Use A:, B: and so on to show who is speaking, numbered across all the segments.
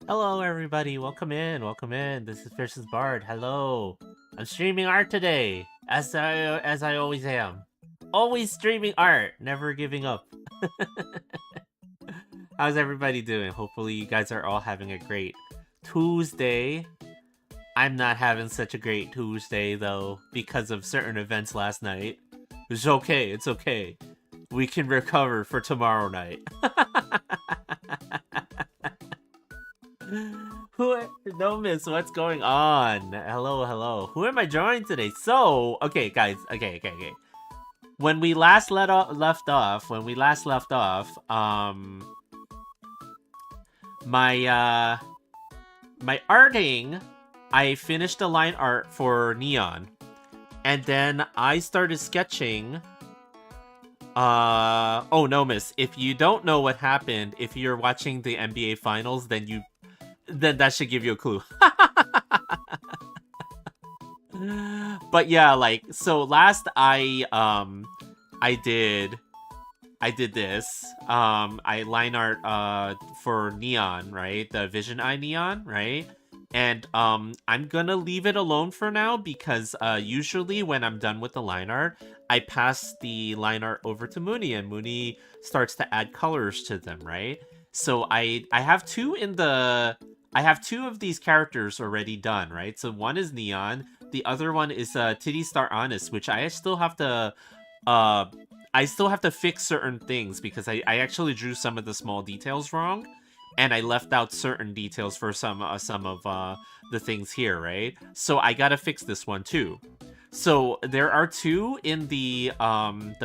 A: Hello, everybody. Welcome in. Welcome in. This is Fiercestbard. Hello. I'm streaming art today, as I always am. Always streaming art, never giving up. How's everybody doing? Hopefully, you guys are all having a great Tuesday. I'm not having such a great Tuesday though because of certain events last night. It's okay. It's okay. We can recover for tomorrow night. Who? No, miss. What's going on? Hello, hello. Who am I joining today? So, okay, guys. Okay. When we last left off, my my arting, I finished the line art for Neon, and then I started sketching. Oh no, miss. If you don't know what happened, if you're watching the NBA finals, then that should give you a clue. But yeah, like, so last I did this. I line art for Neon, right? The Vision Eye Neon, right? And I'm gonna leave it alone for now because usually when I'm done with the line art, I pass the line art over to Mooney, and Mooney starts to add colors to them, right? So I have two of these characters already done, right? So one is Neon, the other one is Titty Star Honest, which uh I still have to fix certain things because I actually drew some of the small details wrong, and I left out certain details for some of the things here, right? So I gotta fix this one too. So there are two in the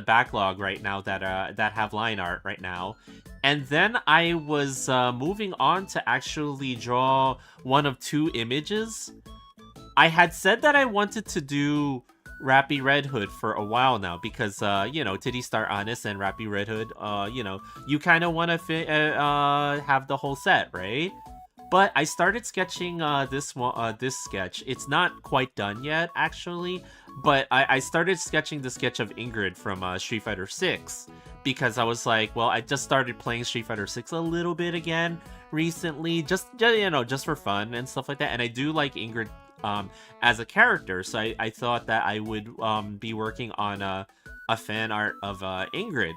A: backlog right now that have line art right now, and then I was moving on to actually draw one of two images. I had said that I wanted to do Rappy Red Hood for a while now because Titty Star Honest and Rappy Red Hood, you kind of want to have the whole set, right? But I started sketching this sketch. It's not quite done yet, actually, but I started sketching the sketch of Ingrid from Street Fighter 6 because I was like, well, I just started playing Street Fighter 6 a little bit again recently, just for fun and stuff like that. And I do like Ingrid as a character, so I thought that I would be working on a fan art of Ingrid.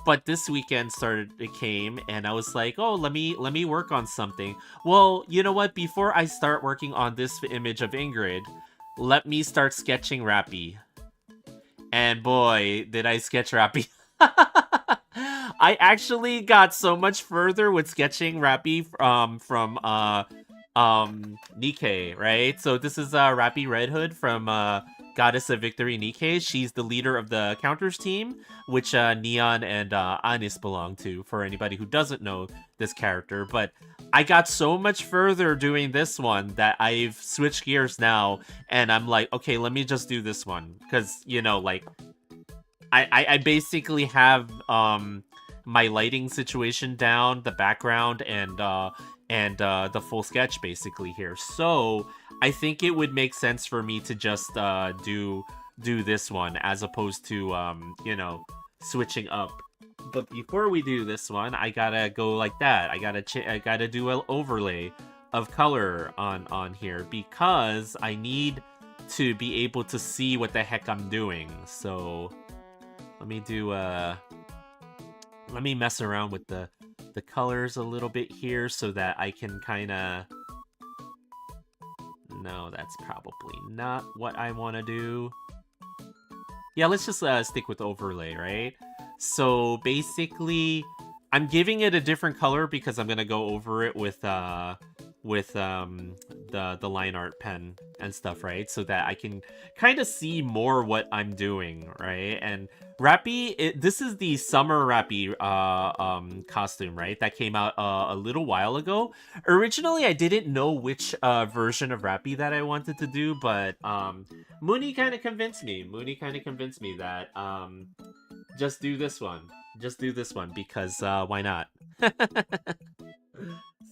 A: But this weekend it came, and I was like, oh, let me work on something. Well, you know what? Before I start working on this image of Ingrid, let me start sketching Rappy. And boy, did I sketch Rappy. I actually got so much further with sketching Rappy from Nikkei, right? So this is Rappy Red Hood from Goddess of Victory Nikkei. She's the leader of the counters team, which Neon and Anis belong to, for anybody who doesn't know this character. But I got so much further doing this one that I've switched gears now, and I'm like, okay, let me just do this one. Because, like, I basically have my lighting situation down, the background, and the full sketch basically here. So I think it would make sense for me to just do this one as opposed to switching up. But before we do this one, I gotta go like that. I gotta do an overlay of color on here because I need to be able to see what the heck I'm doing. So let me mess around with the colors a little bit here so that I can kind of... No, that's probably not what I want to do. Yeah, let's just stick with overlay, right? So basically, I'm giving it a different color because I'm gonna go over it with the line art pen and stuff, right? So that I can kind of see more what I'm doing, right? And Rappy, this is the summer Rappy costume, right? That came out a little while ago. Originally, I didn't know which version of Rappy that I wanted to do, but Mooney kind of convinced me. That just do this one. Just do this one because why not?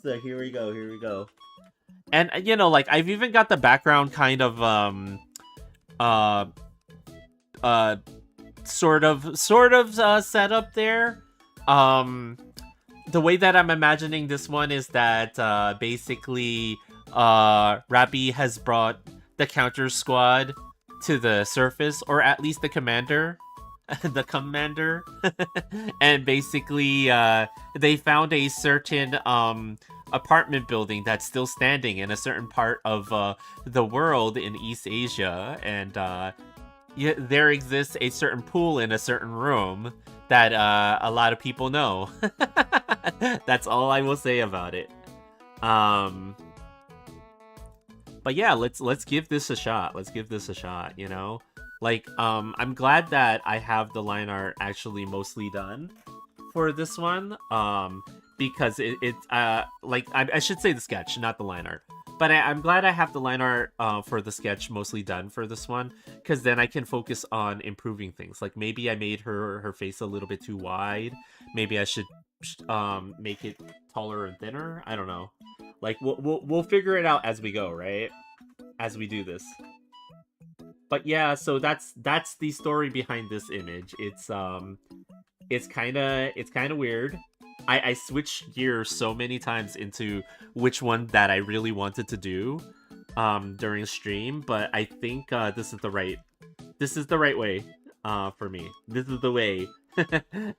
A: So here we go. And like I've even got the background kind of uh sort of set up there. the way that I'm imagining this one is that basically Rappy has brought the counter squad to the surface, or at least the commander. The commander. And basically they found a certain apartment building that's still standing in a certain part of the world in East Asia, and yeah, there exists a certain pool in a certain room that a lot of people know. That's all I will say about it. Um, but yeah, let's give this a shot. Let's give this a shot. You know, like I'm glad that I have the line art actually mostly done for this one. Because it like I should say the sketch, not the line art. But I'm glad I have the line art for the sketch mostly done for this one, because then I can focus on improving things. Like maybe I made her face a little bit too wide. Maybe I should make it taller and thinner. I don't know. Like we'll figure it out as we go, right? As we do this. But yeah, so that's the story behind this image. It's kind of weird. I switched gears so many times into which one that I really wanted to do during stream, but I think this is the right way for me. This is the way,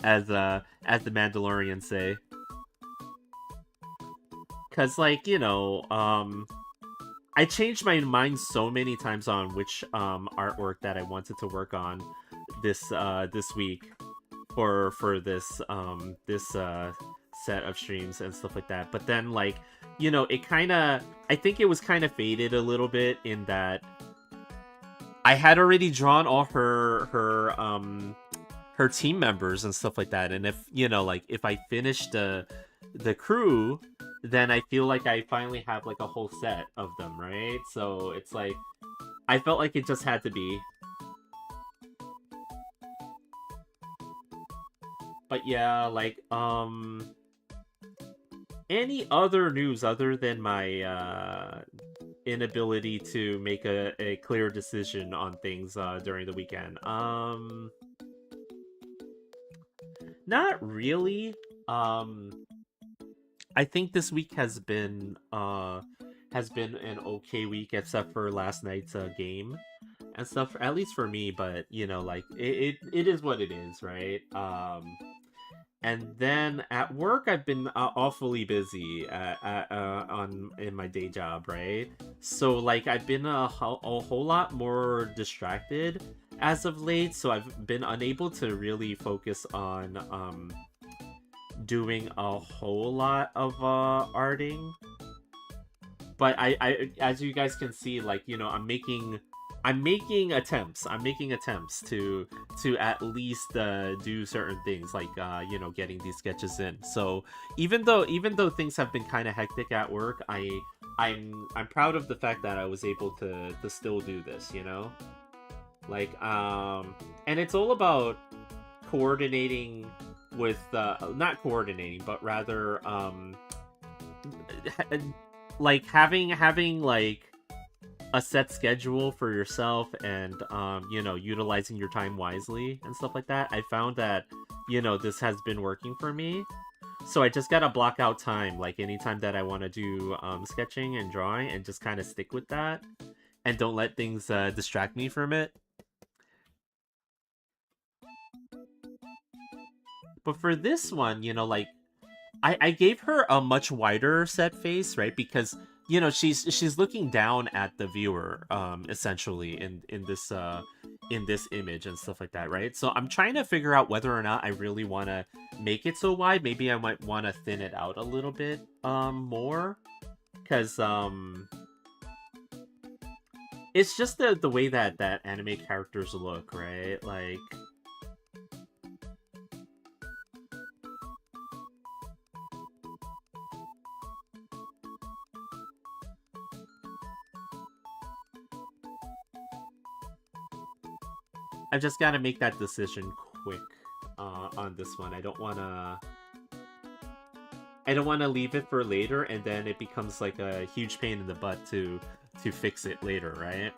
A: as the Mandalorians say. Cause like, I changed my mind so many times on which artwork that I wanted to work on this week for this set of streams and stuff like that. But then like, it kind of, I think it was kind of faded a little bit in that I had already drawn all her team members and stuff like that. And if like if I finish the crew, then I feel like I finally have like a whole set of them, right? So it's like I felt like it just had to be. But yeah, like any other news other than my inability to make a clear decision on things during the weekend. Not really. I think this week has been an okay week except for last night's game and stuff, at least for me. But like it is what it is, right? And then at work, I've been awfully busy on in my day job, right? So like I've been a whole lot more distracted as of late, so I've been unable to really focus on doing a whole lot of arting. But I as you guys can see, like I'm making attempts to at least do certain things, like getting these sketches in. So even though things have been kind of hectic at work, I'm proud of the fact that I was able to still do this, like and it's all about coordinating with not coordinating, but rather like having like a set schedule for yourself, and utilizing your time wisely and stuff like that. I found that this has been working for me, so I just gotta block out time, like anytime that I want to do sketching and drawing, and just kind of stick with that and don't let things distract me from it. But for this one, like I gave her a much wider set face, right? Because she's looking down at the viewer, essentially in this image and stuff like that, right? So I'm trying to figure out whether or not I really want to make it so wide. Maybe I might want to thin it out a little bit more, because it's just the way that anime characters look, right? Like I just gotta make that decision quick on this one. I don't wanna leave it for later, and then it becomes like a huge pain in the butt to fix it later, right?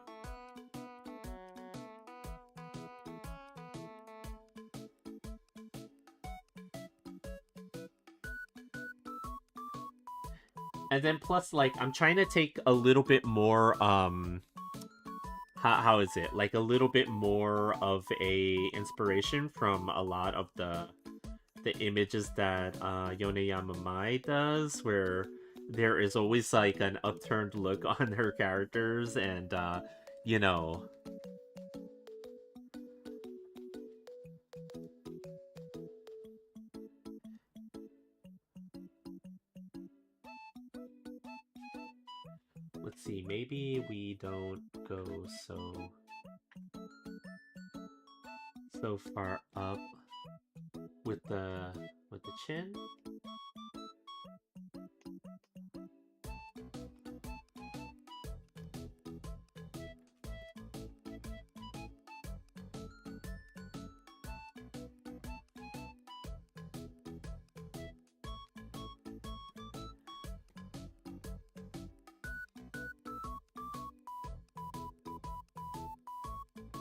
A: And then plus, like, I'm trying to take a little bit more, how is it? Like, a little bit more of a inspiration from a lot of the images that Yone Yamamai does, where there is always like an upturned look on her characters, and you know, let's see, maybe we don't go so far up with the chin.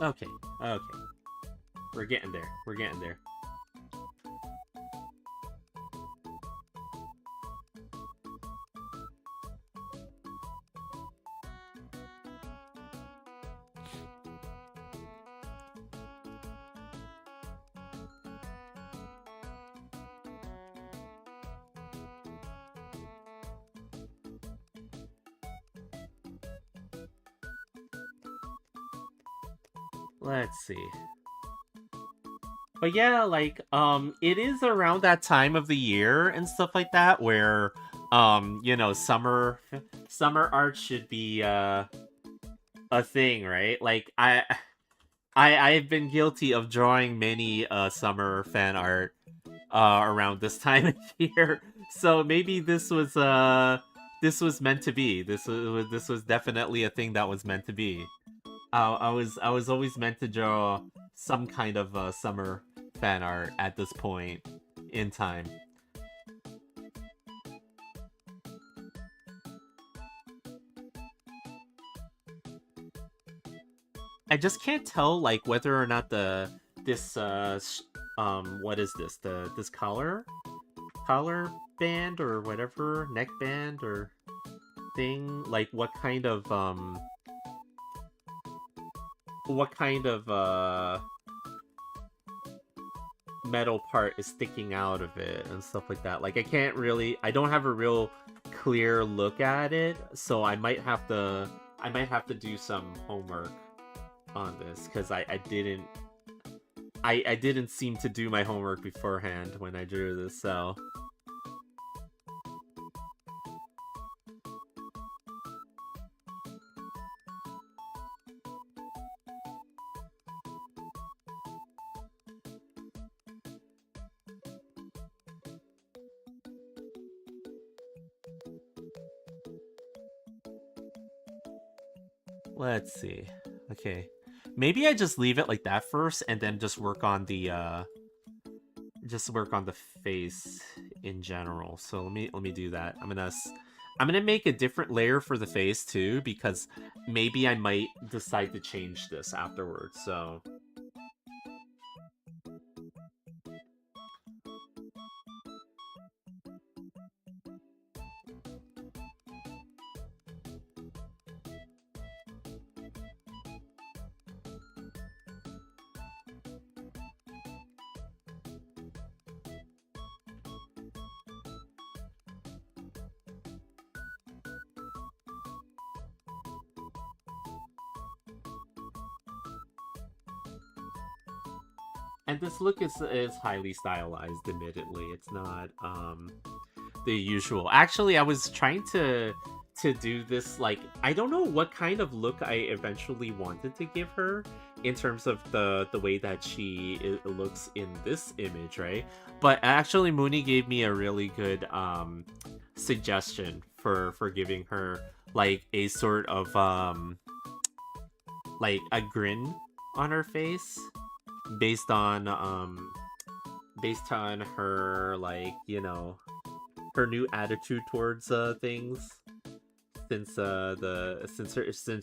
A: Okay, okay. We're getting there. We're getting there. Let's see. But yeah, like it is around that time of the year and stuff like that where summer art should be a thing, right? Like I've been guilty of drawing many summer fan art around this time of year. So maybe this was meant to be. This was definitely a thing that was meant to be. I was always meant to draw some kind of summer fan art at this point in time. I just can't tell like whether or not the this what is this, the this collar band or whatever, neck band or thing, like what kind of metal part is sticking out of it and stuff like that. Like I don't have a real clear look at it, so I might have to do some homework on this because I didn't seem to do my homework beforehand when I drew this, so let's see. Okay. Maybe I just leave it like that first and then just work on the face in general. So let me do that. I'm gonna make a different layer for the face too because maybe I might decide to change this afterwards. So and this look is highly stylized, admittedly. It's not the usual. Actually, I was trying to do this, like, I don't know what kind of look I eventually wanted to give her in terms of the way that looks in this image, right? But actually Mooney gave me a really good suggestion for giving her like a sort of like a grin on her face based on her, like, her new attitude towards things since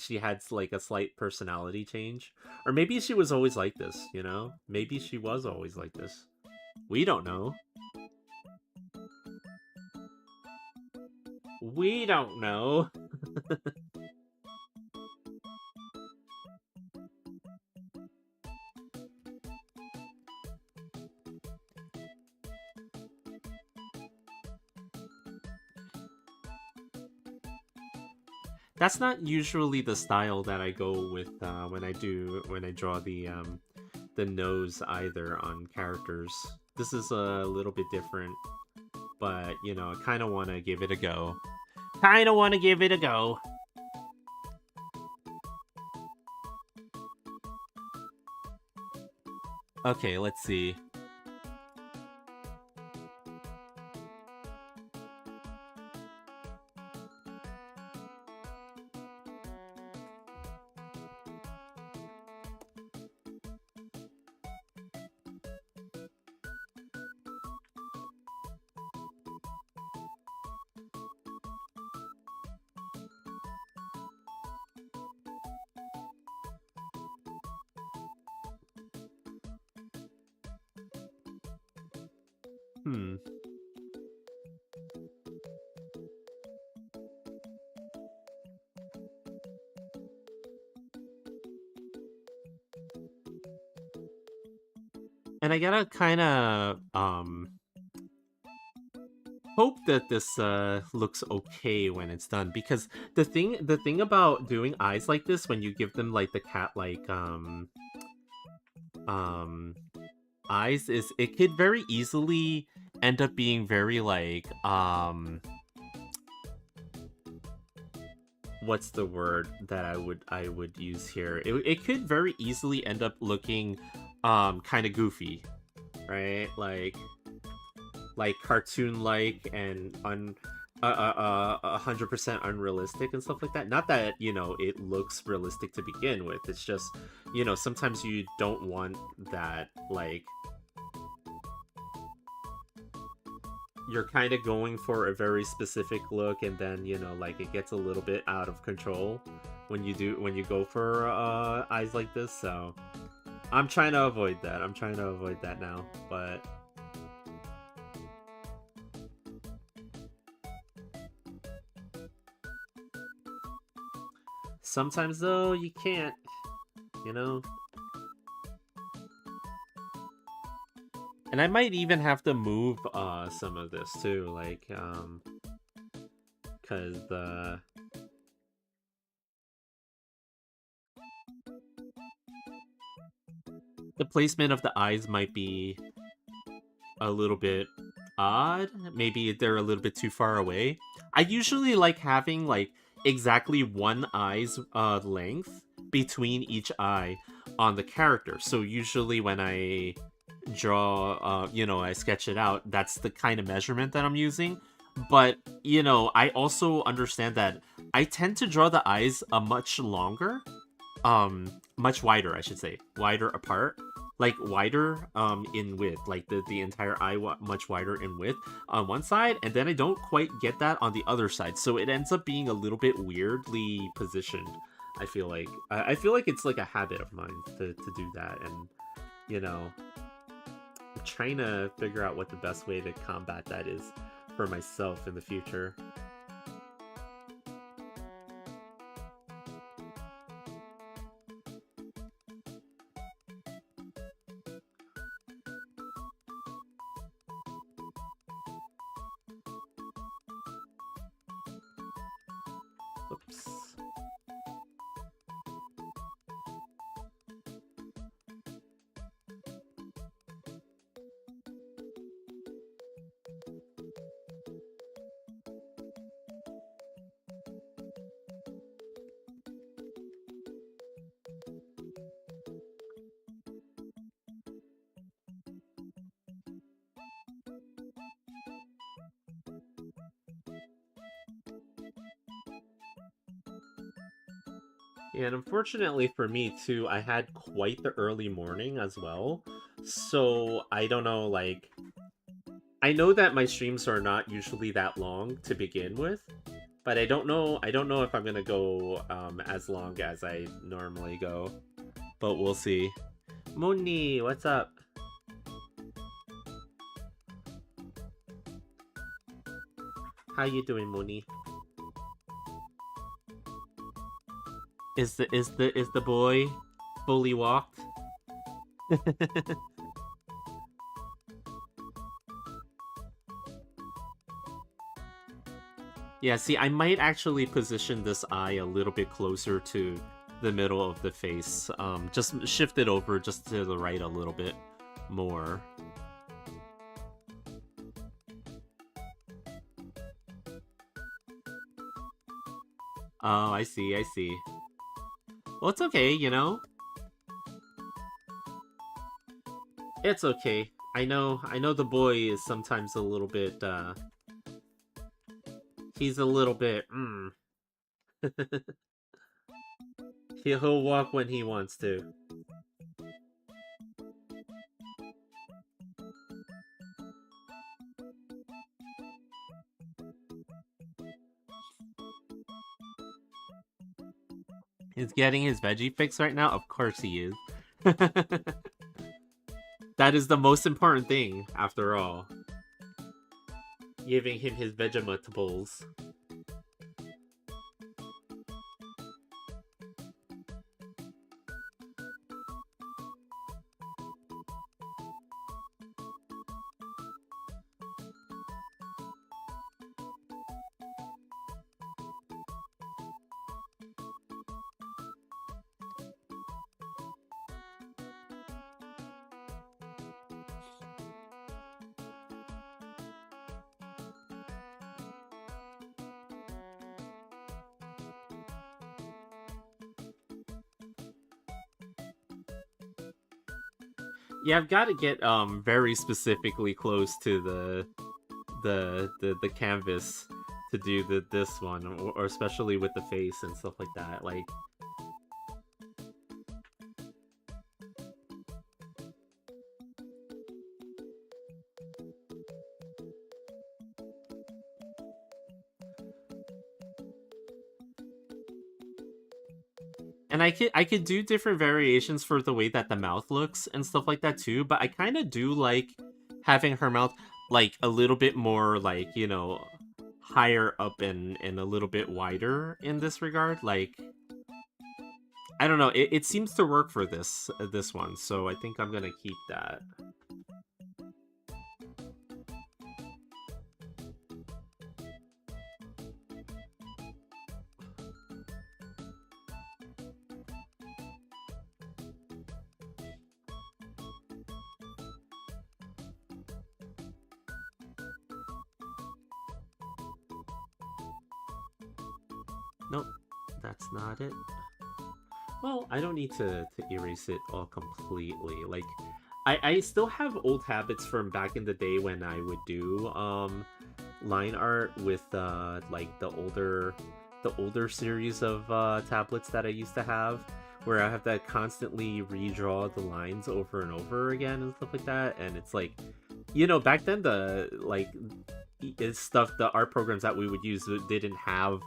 A: she had like a slight personality change. Or maybe she was always like this, maybe she was always like this, we don't know. We don't know. That's not usually the style that I go with when I draw the nose either on characters. This is a little bit different, but you know, I kind of want to give it a go. Kind of want to give it a go. Okay, let's see. Hmm. And I gotta kind of hope that this looks okay when it's done, because the thing about doing eyes like this, when you give them like the cat like um eyes, is it could very easily end up being very like what's the word that I would use here? It could very easily end up looking kind of goofy, right? Like cartoon like and 100% unrealistic and stuff like that. Not that, you know, it looks realistic to begin with. It's just, you know, sometimes you don't want that, like, you're kind of going for a very specific look, and then, you know, like, it gets a little bit out of control when you go for eyes like this. So I'm trying to avoid that. I'm trying to avoid that now, but sometimes though you can't, you know. And I might even have to move some of this too, like cuz the placement of the eyes might be a little bit odd. Maybe they're a little bit too far away. I usually like having like exactly one eye's length between each eye on the character. So usually when I draw, you know, I sketch it out, that's the kind of measurement that I'm using. But, you know, I also understand that I tend to draw the eyes a much longer, much wider, I should say, wider apart, like wider in width, like the entire eye much wider in width on one side, and then I don't quite get that on the other side, so it ends up being a little bit weirdly positioned. I feel like it's like a habit of mine to do that, and you know, I'm trying to figure out what the best way to combat that is for myself in the future. Oops. And unfortunately for me too, I had quite the early morning as well. So I don't know, like, I know that my streams are not usually that long to begin with, but I don't know if I'm gonna go as long as I normally go. But we'll see. Moni, what's up? How you doing, Moni? Is the boy fully walked? Yeah, see, I might actually position this eye a little bit closer to the middle of the face. Just shift it over just to the right a little bit more. Oh, I see, I see. Well, it's okay, you know? It's okay. I know the boy is sometimes a little bit, he's a little bit, He'll walk when he wants to. He's getting his veggie fix right now? Of course he is. That is the most important thing, after all. Giving him his vegetables. Yeah, I've got to get very specifically close to the canvas to do this one, or especially with the face and stuff like that. Like, and I could do different variations for the way that the mouth looks and stuff like that too. But I kind of do like having her mouth like a little bit more like, higher up and a little bit wider in this regard. Like, I don't know, it seems to work for this one, so I think I'm gonna keep that. Nope, that's not it. Well, I don't need to erase it all completely. Like, I still have old habits from back in the day when I would do line art with like the older series of tablets that I used to have, where I have to constantly redraw the lines over and over again and stuff like that. And it's like, back then the like stuff, the art programs that we would use didn't have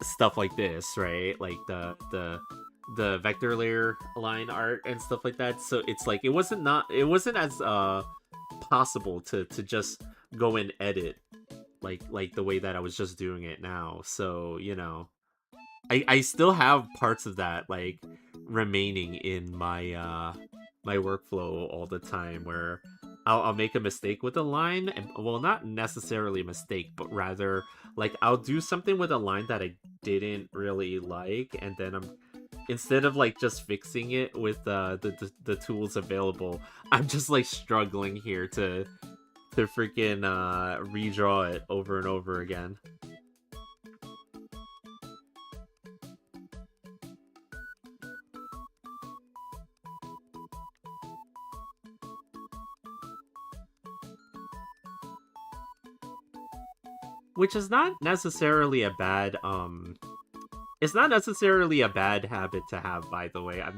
A: stuff like this, right? Like the vector layer line art and stuff like that. So it's like it wasn't as possible to just go and edit like the way that I was just doing it now. So, I still have parts of that like remaining in my workflow all the time, where I'll make a mistake with a line, and well, not necessarily a mistake, but rather like I'll do something with a line that I didn't really like, and then instead of like just fixing it with the tools available, I'm just like struggling here to freaking redraw it over and over again. Which is not necessarily a bad it's not necessarily a bad habit to have, by the way. I'm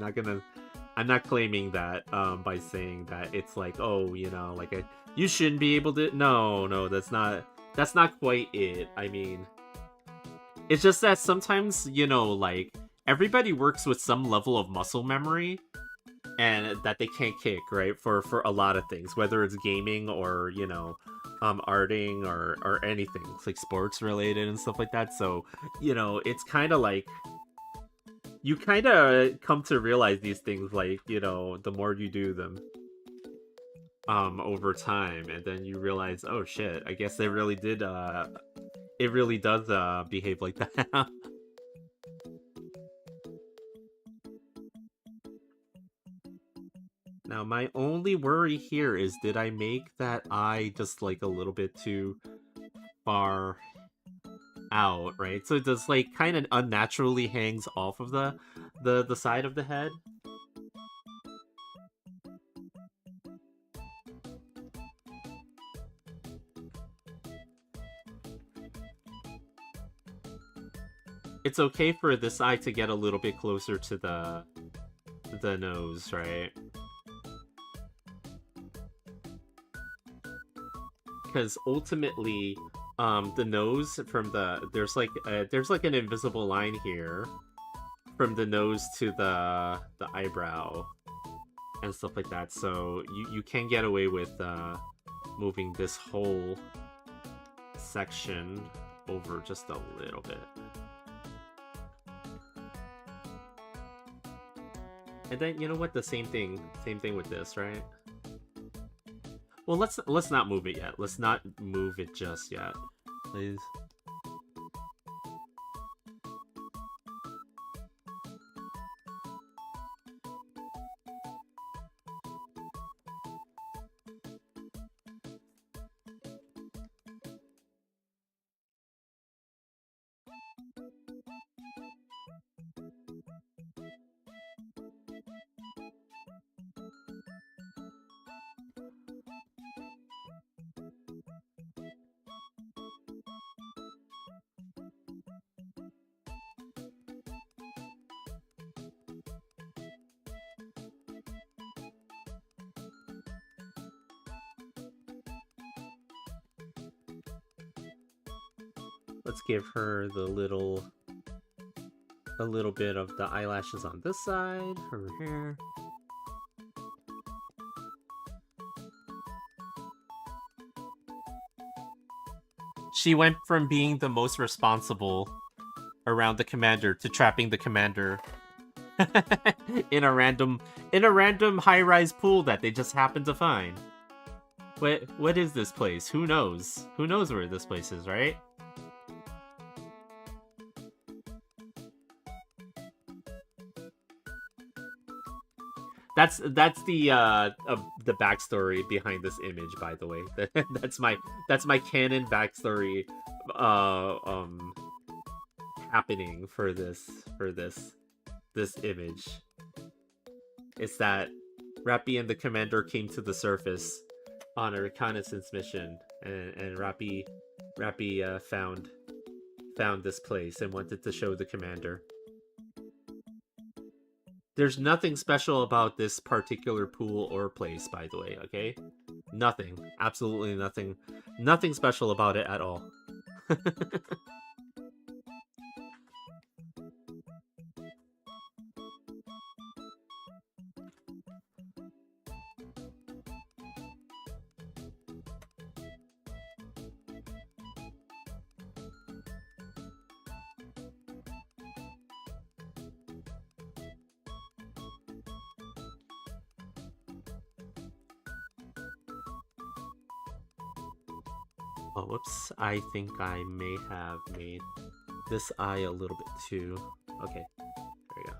A: not claiming that by saying that it's like, oh, like you shouldn't be able to. No, no, that's not quite it. I mean, it's just that sometimes, like everybody works with some level of muscle memory and that they can't kick, right? For a lot of things, whether it's gaming or, arting or anything. It's like sports related and stuff like that. So, it's kind of like you kind of come to realize these things, like, you know, the more you do them over time, and then you realize, oh shit, I guess it really does behave like that. Now, my only worry here is, did I make that eye just like a little bit too far out, right? So it just like kind of unnaturally hangs off of the side of the head. It's okay for this eye to get a little bit closer to the nose, right? Because ultimately, the nose from there's like an invisible line here from the nose to the eyebrow and stuff like that. So you can get away with moving this whole section over just a little bit. And then, you know what, the same thing with this, right? Well, let's not move it yet. Let's not move it just yet, please. Let's give her a little bit of the eyelashes on this side, over here. She went from being the most responsible around the commander to trapping the commander in a random high-rise pool that they just happened to find. What is this place? Who knows? Who knows where this place is, right? That's the backstory behind this image, by the way. that's my canon backstory happening for this image. It's that Rappy and the commander came to the surface on a reconnaissance mission, and Rappy found this place and wanted to show the commander. There's nothing special about this particular pool or place, by the way, okay? Nothing. Absolutely nothing. Nothing special about it at all. Oh, whoops. I think I may have made this eye a little bit too... Okay, there we go.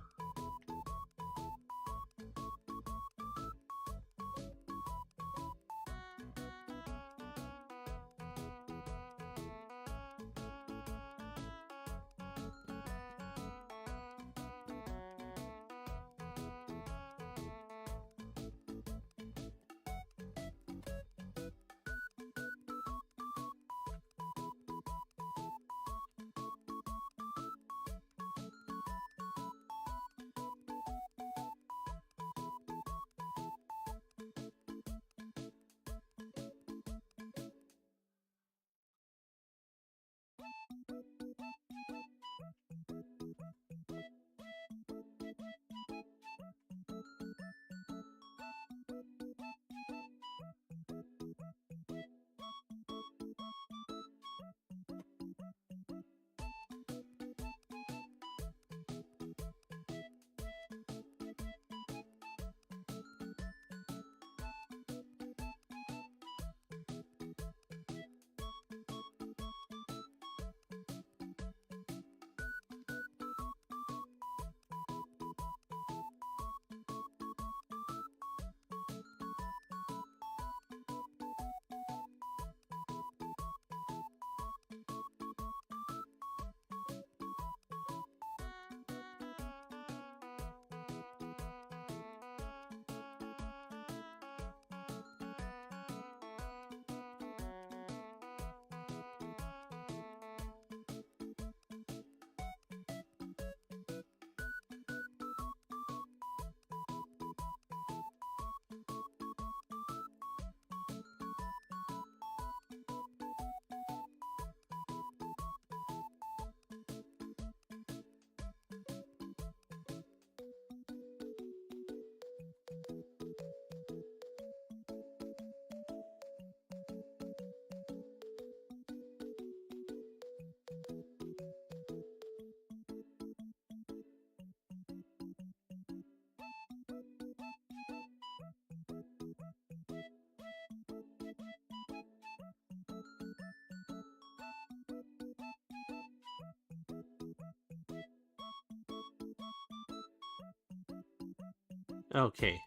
A: Okay.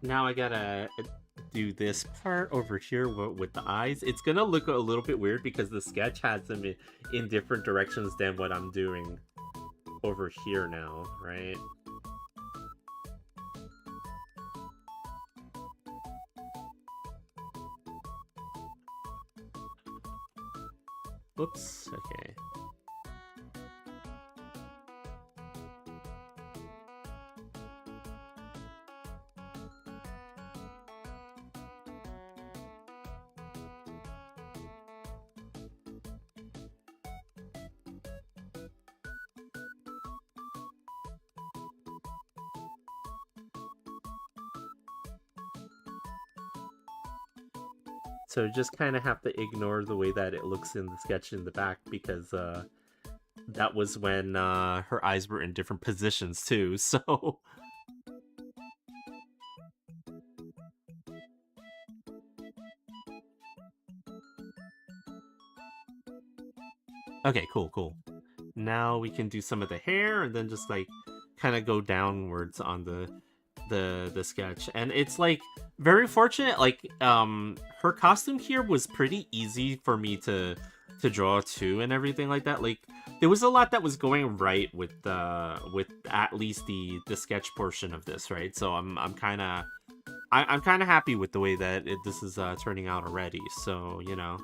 A: Now I gotta do this part over here with the eyes. It's gonna look a little bit weird because the sketch has them in different directions than what I'm doing over here now, right? Oops, okay. So just kind of have to ignore the way that it looks in the sketch in the back because that was when her eyes were in different positions too. So okay, cool, cool. Now we can do some of the hair and then just like kind of go downwards on the sketch. And it's like very fortunate, like her costume here was pretty easy for me to draw too and everything like that. Like there was a lot that was going right with at least the sketch portion of this, right? So I'm kind of I'm kind of happy with the way that this is turning out already. So, you know.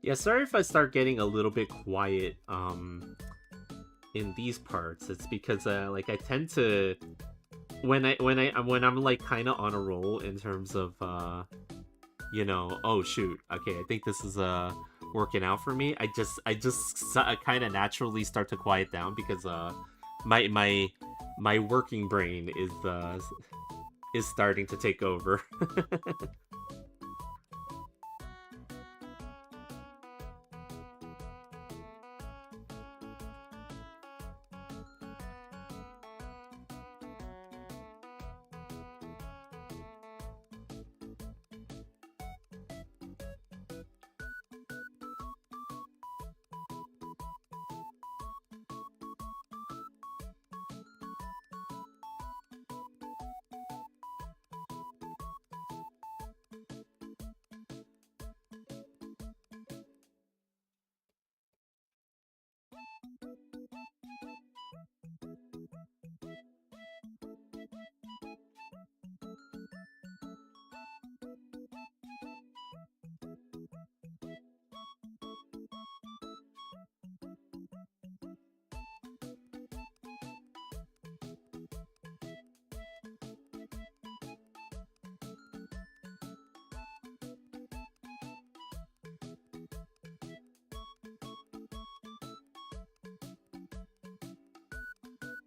A: Yeah, sorry if I start getting a little bit quiet in these parts. It's because like I tend to when I'm like kind of on a roll in terms of you know, oh shoot, okay, I think this is working out for me. I just kind of naturally start to quiet down because my my my working brain is starting to take over.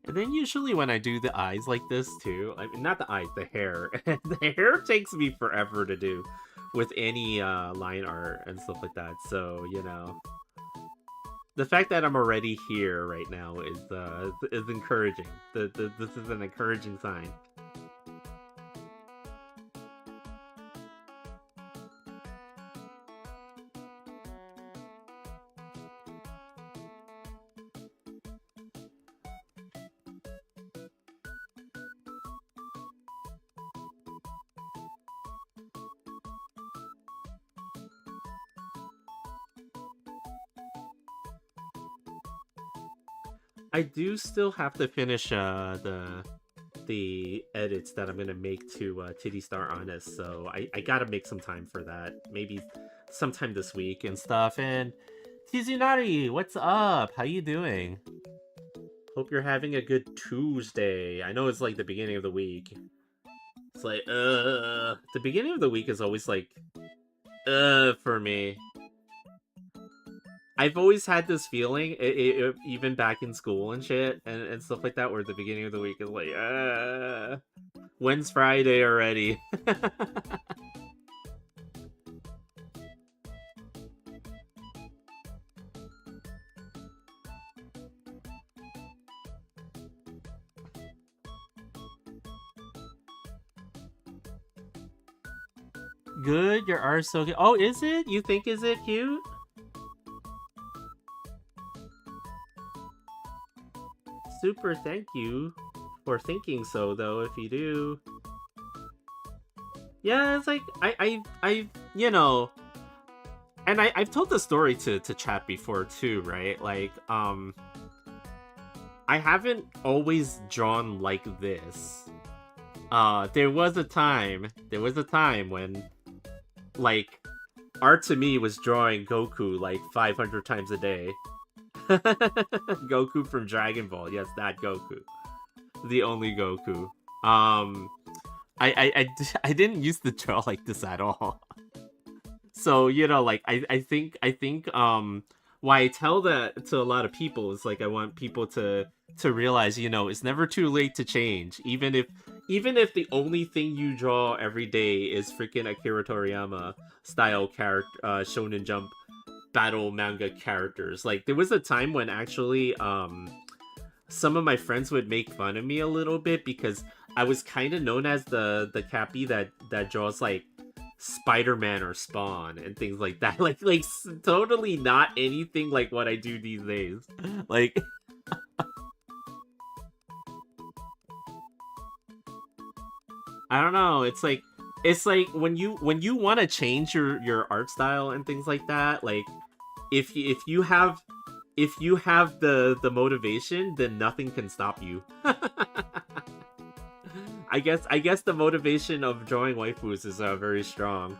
A: And then usually when I do the eyes like this too, I mean not the eyes, the hair. The hair takes me forever to do with any line art and stuff like that. So, you know, the fact that I'm already here right now is encouraging. This is an encouraging sign. I do still have to finish the edits that I'm gonna make to Titty Star Honest, so I gotta make some time for that. Maybe sometime this week and stuff. And Tizunari, what's up? How you doing? Hope you're having a good Tuesday. I know it's like the beginning of the week. It's like, the beginning of the week is always like, for me. I've always had this feeling, even back in school and shit, and stuff like that, where the beginning of the week is like, when's Friday already? Good, your art's so good. Oh, is it? You think is it cute? Super thank you for thinking so, though, if you do. Yeah, it's like, you know, and I've told the story to chat before, too, right? Like, I haven't always drawn like this. There was a time when, like, art to me was drawing Goku, like, 500 times a day. Goku from Dragon Ball. Yes, that Goku. The only Goku. I didn't used to draw like this at all. So, you know, like, I think why I tell that to a lot of people is, like, I want people to realize, you know, it's never too late to change. Even if the only thing you draw every day is freaking Akira Toriyama style character, Shonen Jump battle manga characters. Like, there was a time when actually some of my friends would make fun of me a little bit because I was kind of known as the Cappy that draws like Spider-Man or Spawn and things like that. Like totally not anything like what I do these days. Like, I don't know. It's like when you want to change your art style and things like that. Like, if you have the motivation, then nothing can stop you. I guess the motivation of drawing waifus is very strong.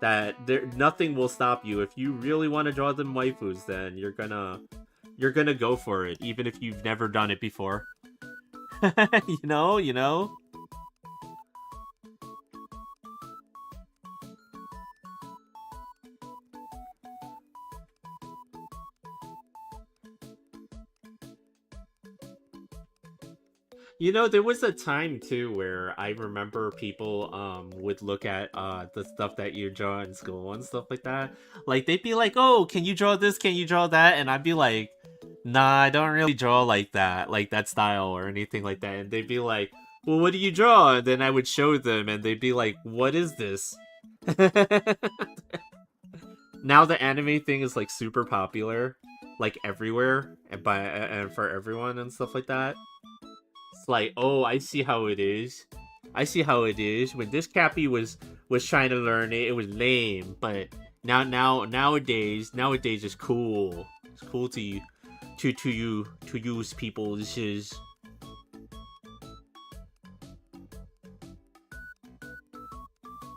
A: That nothing will stop you. If you really want to draw them waifus, then you're gonna go for it, even if you've never done it before. You know. You know, there was a time too where I remember people would look at the stuff that you draw in school and stuff like that. Like, they'd be like, "Oh, can you draw this? Can you draw that?" And I'd be like, "Nah, I don't really draw like that style or anything like that." And they'd be like, "Well, what do you draw?" And then I would show them, and they'd be like, "What is this?" Now the anime thing is like super popular, like everywhere, and for everyone and stuff like that. It's like, oh, I see how it is. I see how it is. When this Cappy was trying to learn it, it was lame. But nowadays it's cool. It's cool to use people. This is.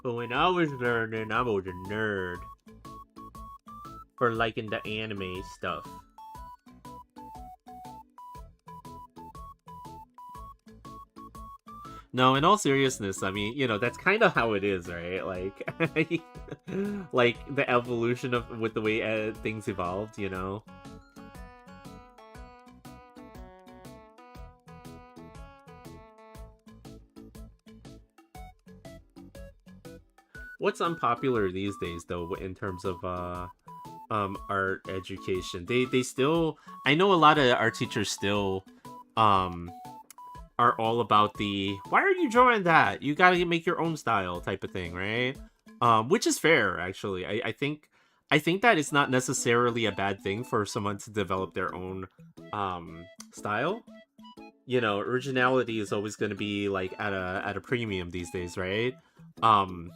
A: But when I was learning, I was a nerd for liking the anime stuff. No, in all seriousness, I mean, you know, that's kind of how it is, right? Like, like the evolution of with the way things evolved, you know. What's unpopular these days, though, in terms of art education? They still, I know a lot of art teachers still um are all about the why are you drawing that? You gotta make your own style type of thing, right? Which is fair, actually. I think that it's not necessarily a bad thing for someone to develop their own style. You know, originality is always going to be like at a premium these days, right? Um,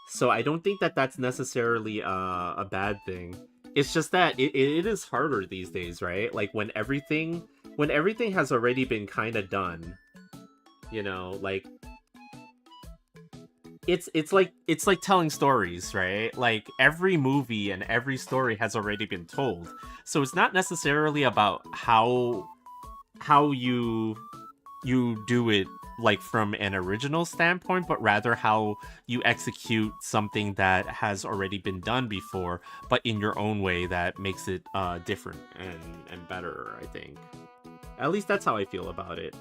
A: so I don't think that that's necessarily a bad thing. It's just that it is harder these days, right? Like when everything has already been kind of done, like it's like telling stories, right? Like every movie and every story has already been told. So it's not necessarily about how you do it like from an original standpoint, but rather how you execute something that has already been done before, but in your own way that makes it different and better, I think. At least that's how I feel about it.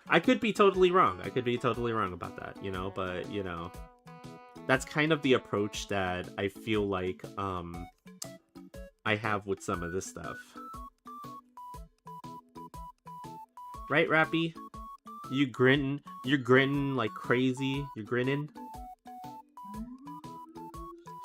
A: I could be totally wrong. I could be totally wrong about that, but that's kind of the approach that I feel like I have with some of this stuff. Right, Rappy? You're grinning like crazy. You're grinning.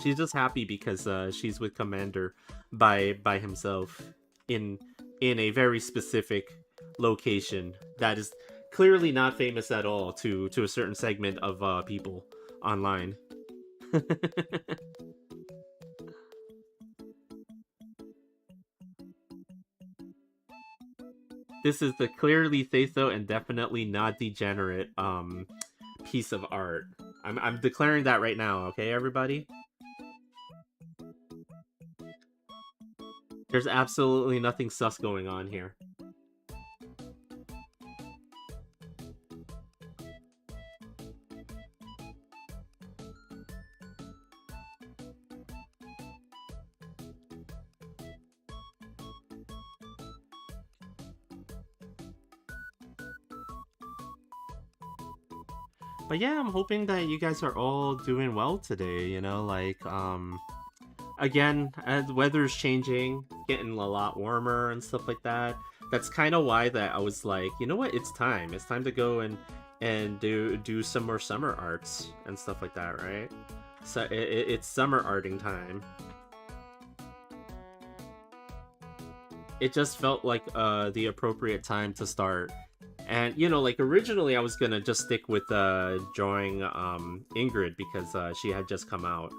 A: She's just happy because she's with Commander by himself in a very specific location that is clearly not famous at all to a certain segment of people online. This is the clearly say so and definitely not degenerate piece of art. I'm declaring that right now, okay, everybody? There's absolutely nothing sus going on here. But yeah, I'm hoping that you guys are all doing well today, like again, as weather's changing, getting a lot warmer and stuff like that. That's kind of why that I was like, you know what, it's time. It's time to go and do some more summer arts and stuff like that, right? So it's summer arting time. It just felt like the appropriate time to start. And like originally I was gonna just stick with drawing Ingrid because she had just come out.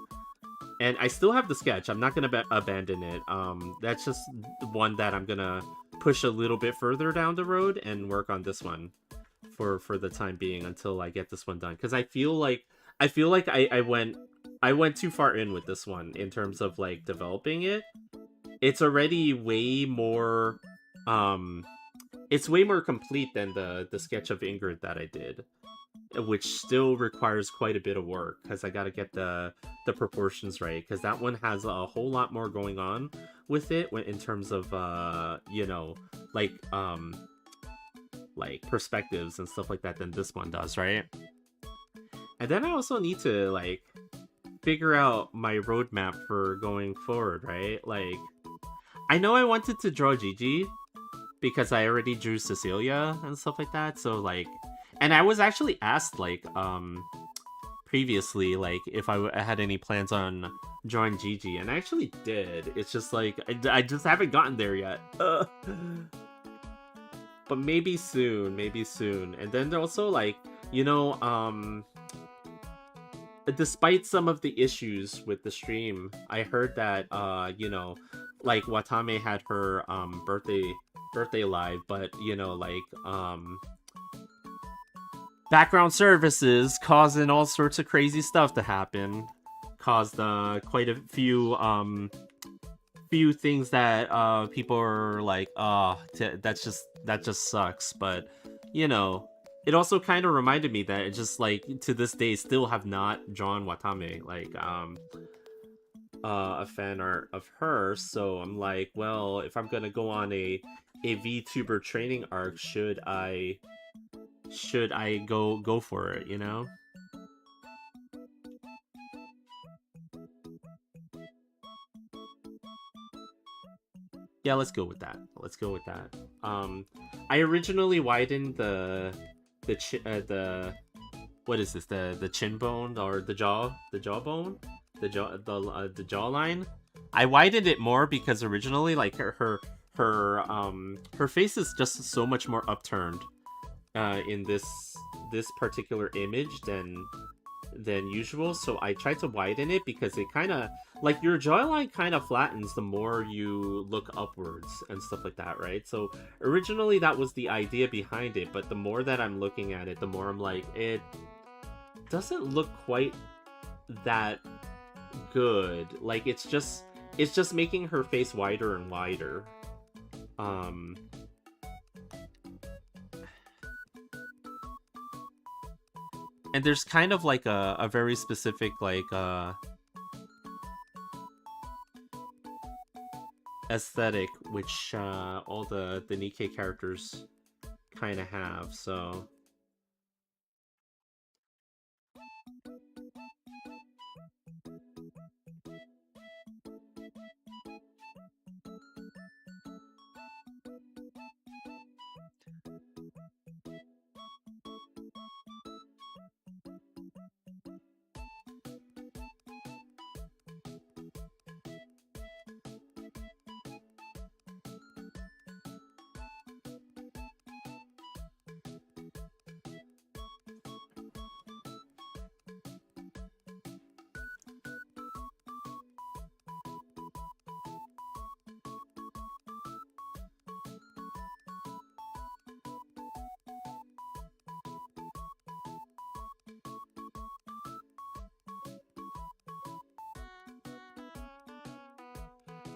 A: And I still have the sketch. I'm not gonna abandon it. That's just one that I'm gonna push a little bit further down the road and work on this one for the time being until I get this one done. Because I feel like I went too far in with this one in terms of like developing it. It's already way more it's way more complete than the sketch of Ingrid that I did, which still requires quite a bit of work because I got to get the proportions right, because that one has a whole lot more going on with it in terms of like like perspectives and stuff like that than this one does, right? And then I also need to like figure out my roadmap for going forward, right? Like I know I wanted to draw Gigi because I already drew Cecilia and stuff like that. So like, and I was actually asked like previously like if I had any plans on drawing Gigi, and I actually did. It's just like I just haven't gotten there yet. But maybe soon, maybe soon. And then also like despite some of the issues with the stream, I heard that like Watame had her birthday live, but like background services causing all sorts of crazy stuff to happen, caused quite a few things that people are like, that just sucks. But it also kind of reminded me that it just like to this day still have not drawn Watame like a fan art of her. So I'm like, well, if I'm gonna go on a VTuber training arc, should I go for it, Yeah, let's go with that. Let's go with that. I originally widened the what is this, the chin bone or the jawbone, the jawline. I widened it more because originally like her face is just so much more upturned in this particular image than usual, so I tried to widen it because it kind of like your jawline kind of flattens the more you look upwards and stuff like that, right? So originally that was the idea behind it, but the more that I'm looking at it, the more I'm like, it doesn't look quite that good. Like it's just making her face wider and wider. Um and there's kind of like a very specific like aesthetic which all the Nikkei characters kind of have. So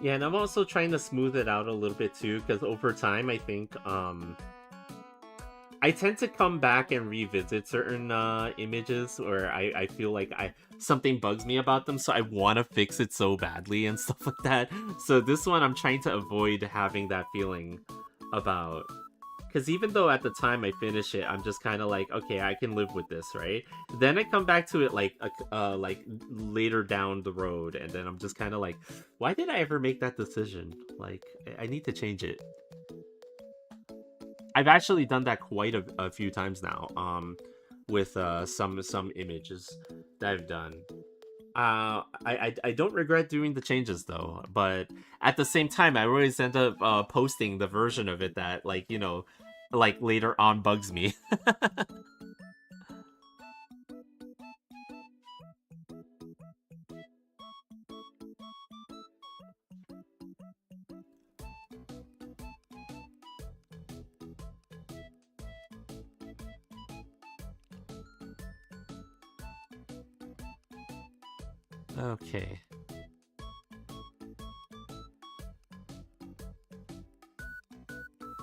A: yeah, and I'm also trying to smooth it out a little bit too, because over time I think I tend to come back and revisit certain images where I feel like I something bugs me about them, so I want to fix it so badly and stuff like that. So this one I'm trying to avoid having that feeling about, because even though at the time I finish it, I'm just kind of like, okay, I can live with this, right? Then I come back to it like later down the road, and then I'm just kind of like, why did I ever make that decision? Like, I need to change it. I've actually done that quite a few times now. With some images that I've done. I don't regret doing the changes though, but at the same time, I always end up posting the version of it that like later on bugs me. Okay.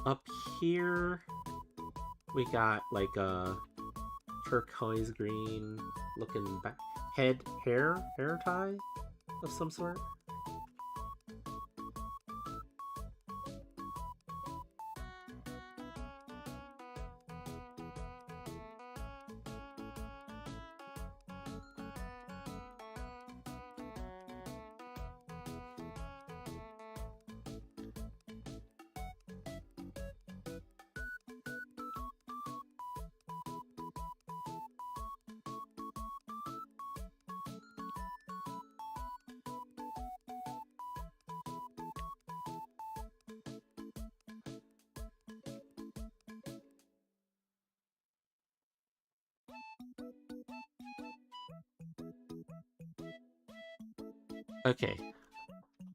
A: Up here, we got like a turquoise green looking back hair tie of some sort. Okay,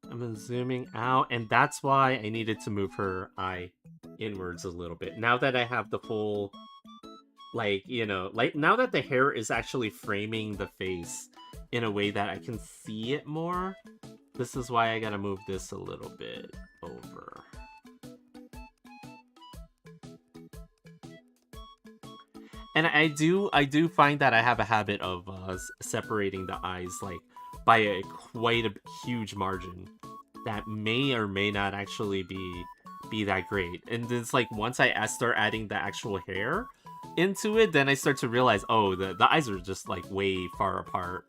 A: I'm zooming out, and that's why I needed to move her eye inwards a little bit. Now that I have the full, like, like now that the hair is actually framing the face in a way that I can see it more, this is why I gotta move this a little bit over. And I do find that I have a habit of separating the eyes like by a quite a huge margin that may or may not actually be that great. And it's like once I start adding the actual hair into it, then I start to realize, oh, the eyes are just like way far apart.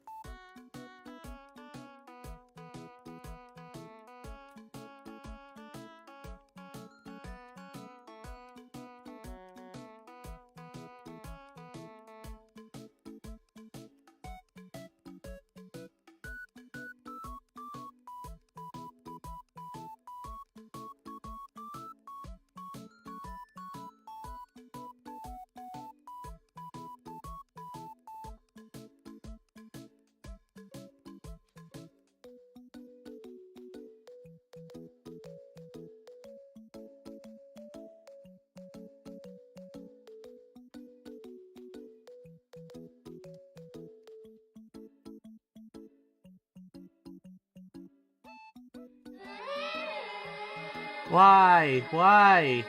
A: Why? Why?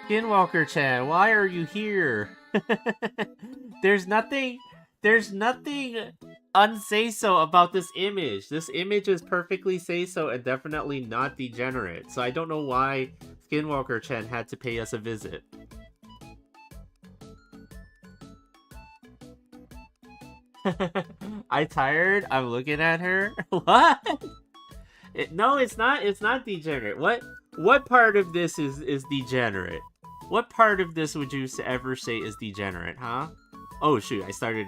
A: Skinwalker-chan, why are you here? there's nothing there's nothing unsay-so about this image. This image is perfectly say-so and definitely not degenerate. So I don't know why Skinwalker-chan had to pay us a visit. I tired? I'm looking at her. What? No, it's not. It's not degenerate. What part of this is degenerate? What part of this would you ever say is degenerate, huh? Oh shoot! I started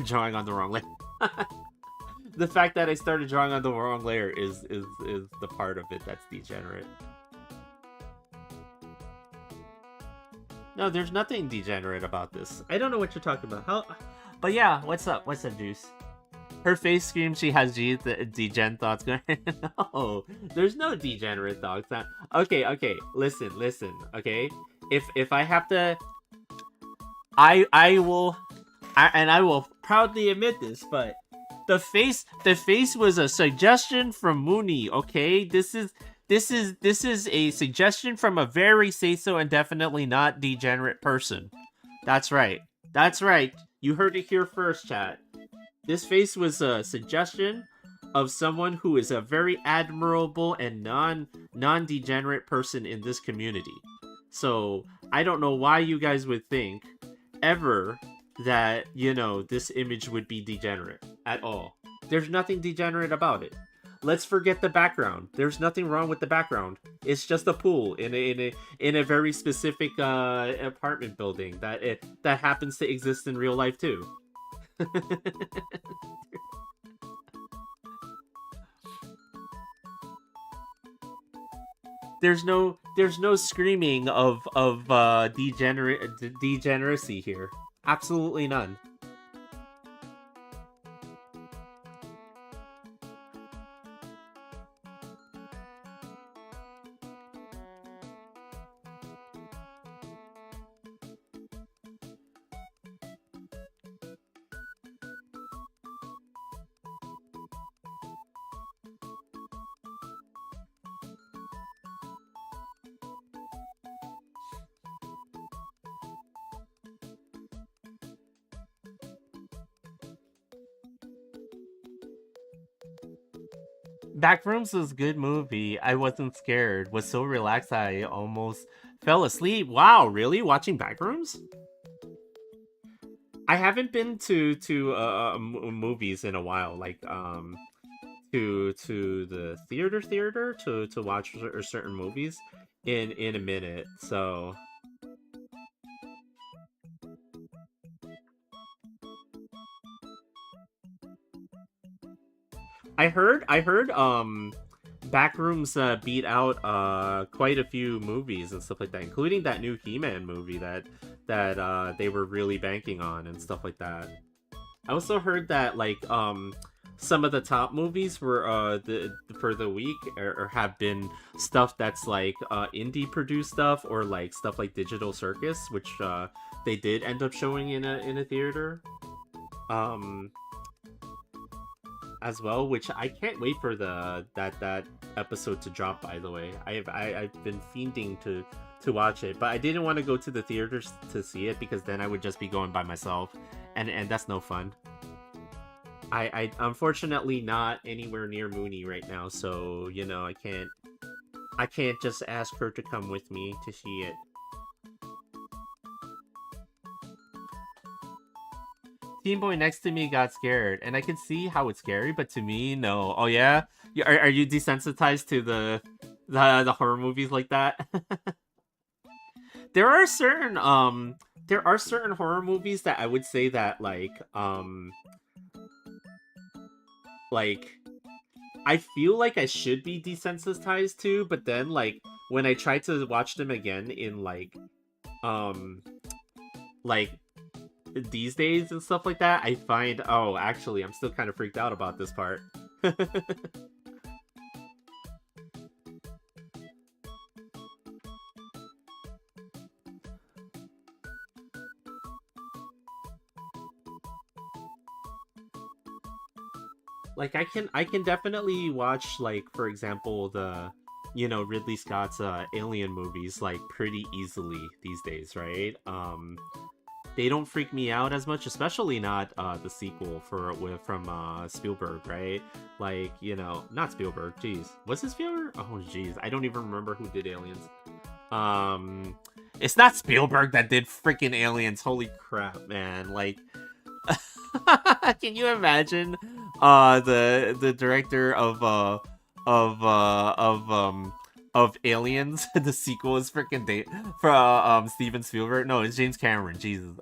A: drawing on the wrong layer. The fact that I started drawing on the wrong layer is the part of it that's degenerate. No, there's nothing degenerate about this. I don't know what you're talking about. How? But yeah, what's up? What's up, Juice? Her face screams she has degen thoughts going. No, there's no degenerate thoughts. Okay. Listen. Okay, if I have to, I will, and I will proudly admit this, but the face was a suggestion from Mooney. Okay, this is a suggestion from a very say so and definitely not degenerate person. That's right. That's right. You heard it here first, chat. This face was a suggestion of someone who is a very admirable and non-degenerate person in this community. So I don't know why you guys would think ever that, this image would be degenerate at all. There's nothing degenerate about it. Let's forget the background. There's nothing wrong with the background. It's just a pool in a very specific apartment building that happens to exist in real life too. there's no screaming of degeneracy here. Absolutely none. Backrooms was a good movie. I wasn't scared. Was so relaxed I almost fell asleep. Wow, really? Watching Backrooms? I haven't been to movies in a while. Like to the theater to watch certain movies in a minute. So I heard Backrooms beat out quite a few movies and stuff like that, including that new He-Man movie that they were really banking on and stuff like that. I also heard that some of the top movies were the for the week or have been stuff that's like indie produced stuff or like stuff like Digital Circus, which they did end up showing in a theater. Um as well, which I can't wait for that episode to drop. By the way, I've been fiending to watch it, but I didn't want to go to the theaters to see it because then I would just be going by myself, and that's no fun. I unfortunately not anywhere near Mooney right now, so I can't just ask her to come with me to see it. Teen boy next to me got scared, and I can see how it's scary, but to me, no. Oh yeah, are you desensitized to the horror movies like that? there are certain there are certain horror movies that I would say that like I feel like I should be desensitized to, but then when I try to watch them again in um like these days and stuff like that, I find, oh, actually, I'm still kind of freaked out about this part. like I can definitely watch, like, for example, the Ridley Scott's alien movies like pretty easily these days, right? They don't freak me out as much, especially not the sequel from Spielberg, right? Like, not Spielberg. Jeez, was it Spielberg? Oh, jeez, I don't even remember who did Aliens. Um, it's not Spielberg that did freaking Aliens. Holy crap, man! Like, can you imagine? The director of Aliens, the sequel is freaking for Steven Spielberg. No, it's James Cameron. Jesus.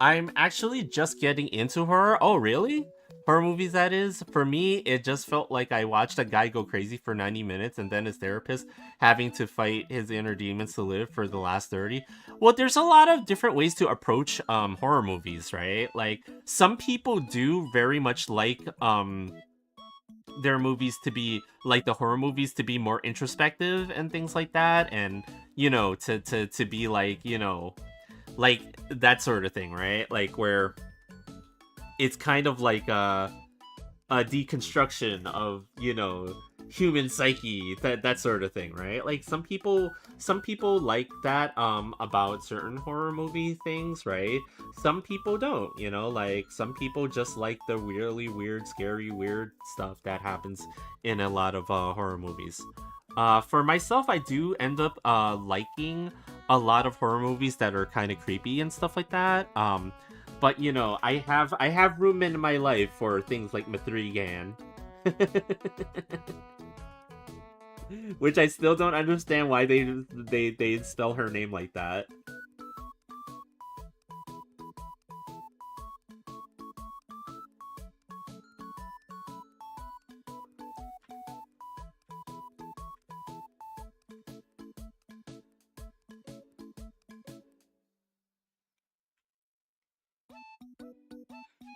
A: I'm actually just getting into horror. Oh, really? Horror movies, that is. For me, it just felt like I watched a guy go crazy for 90 minutes and then his therapist having to fight his inner demons to live for the last 30. Well, there's a lot of different ways to approach horror movies, right? Like, some people do very much like their movies to be like the horror movies to be more introspective and things like that, and to be like, like that sort of thing, right? Like, where it's kind of like a deconstruction of human psyche, that sort of thing, right? Like, some people like that about certain horror movie things, right? Some people don't, like, some people just like the weirdly weird, scary, weird stuff that happens in a lot of horror movies. For myself, I do end up liking a lot of horror movies that are kind of creepy and stuff like that. But I have room in my life for things like Mathrigan, which I still don't understand why they spell her name like that.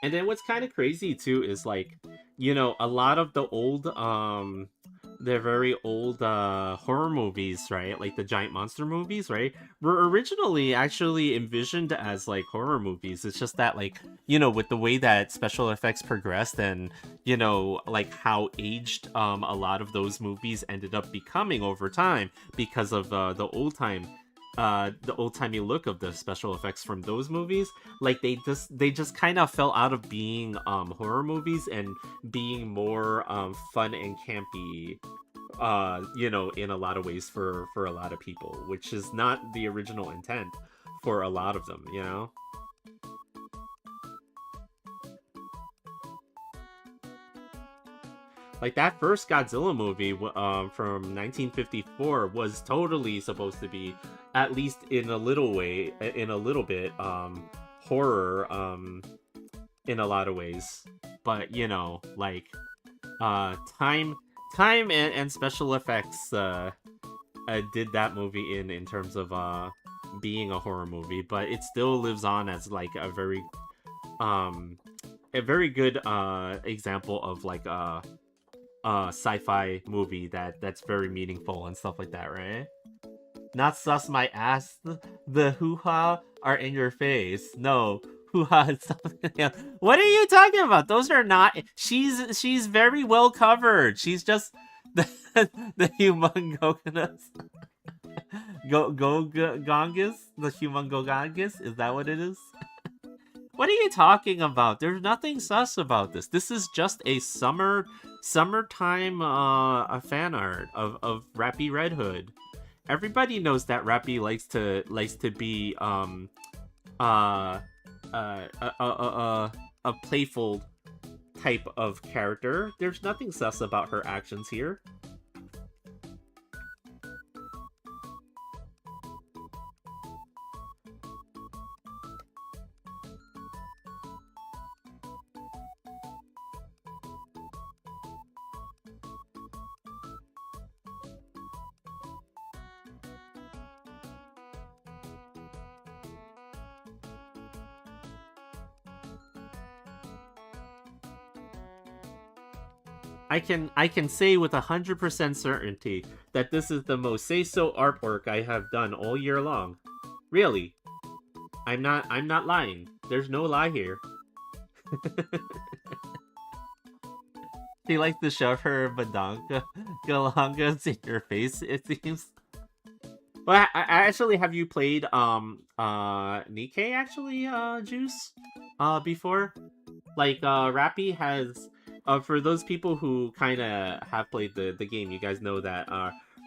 A: And then what's kind of crazy too is, like, a lot of the very old horror movies, right? Like the giant monster movies, right? Were originally actually envisioned as like horror movies. It's just that, like, with the way that special effects progressed, and like how aged a lot of those movies ended up becoming over time because of the old timey look of the special effects from those movies. Like, they just kind of fell out of being horror movies and being more fun and campy, in a lot of ways for a lot of people, which is not the original intent for a lot of them. Like, that first Godzilla movie from 1954 was totally supposed to be, at least in a little way, in a little bit, horror, in a lot of ways. But, like, time and special effects did that movie in terms of being a horror movie, but it still lives on as like um a very good example of like sci-fi movie that's very meaningful and stuff like that, right? Not sus my ass. The hoo-ha are in your face. No, hoo-ha is something else. What are you talking about? Those are not. She's very well covered. She's just the humongogonus. Gongus? The humongogongus? Is that what it is? What are you talking about? There's nothing sus about this. This is just a summertime a fan art of Rappy Red Hood. Everybody knows that Rappy likes to be uh a playful type of character. There's nothing sus about her actions here. I can say with 100% certainty that this is the most say-so artwork I have done all year long. Really, I'm not lying. There's no lie here. She likes to shove her badanka galangas in your face, it seems. Well, I actually have you played Nikkei actually Juice before? Like Rappy has for those people who kind of have played the game, you guys know that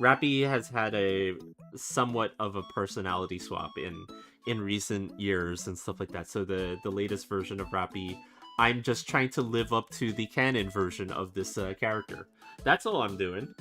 A: Rappy has had a somewhat of a personality swap in recent years and stuff like that. So the latest version of Rappy, I'm just trying to live up to the canon version of this character. That's all I'm doing.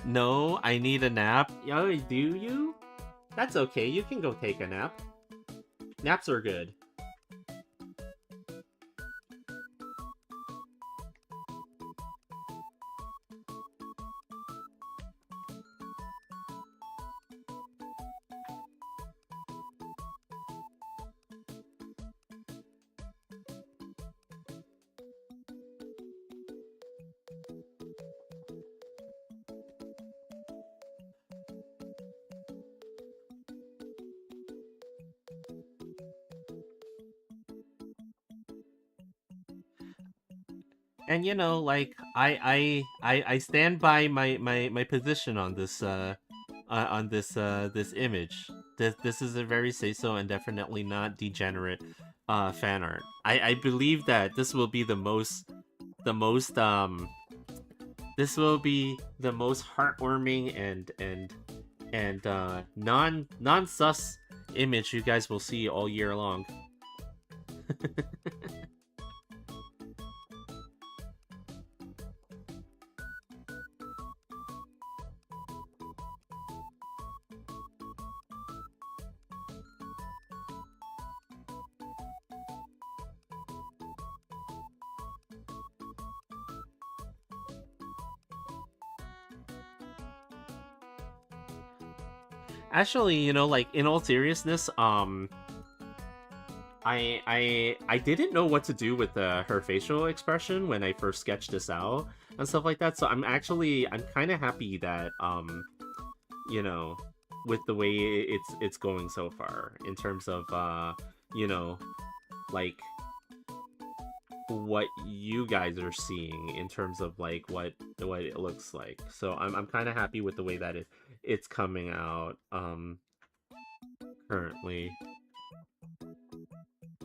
A: No, I need a nap. Oh, do you? That's okay. You can go take a nap. Naps are good. And like I stand by my position on this image. This is a very say so and definitely not degenerate fan art. I believe that this will be the most heartwarming and non sus image you guys will see all year long. Actually, like in all seriousness, I didn't know what to do with her facial expression when I first sketched this out and stuff like that. So I'm kind of happy that you know, with the way it's going so far in terms of you know, like what you guys are seeing in terms of like what it looks like. So I'm kind of happy with the way that it's coming out currently.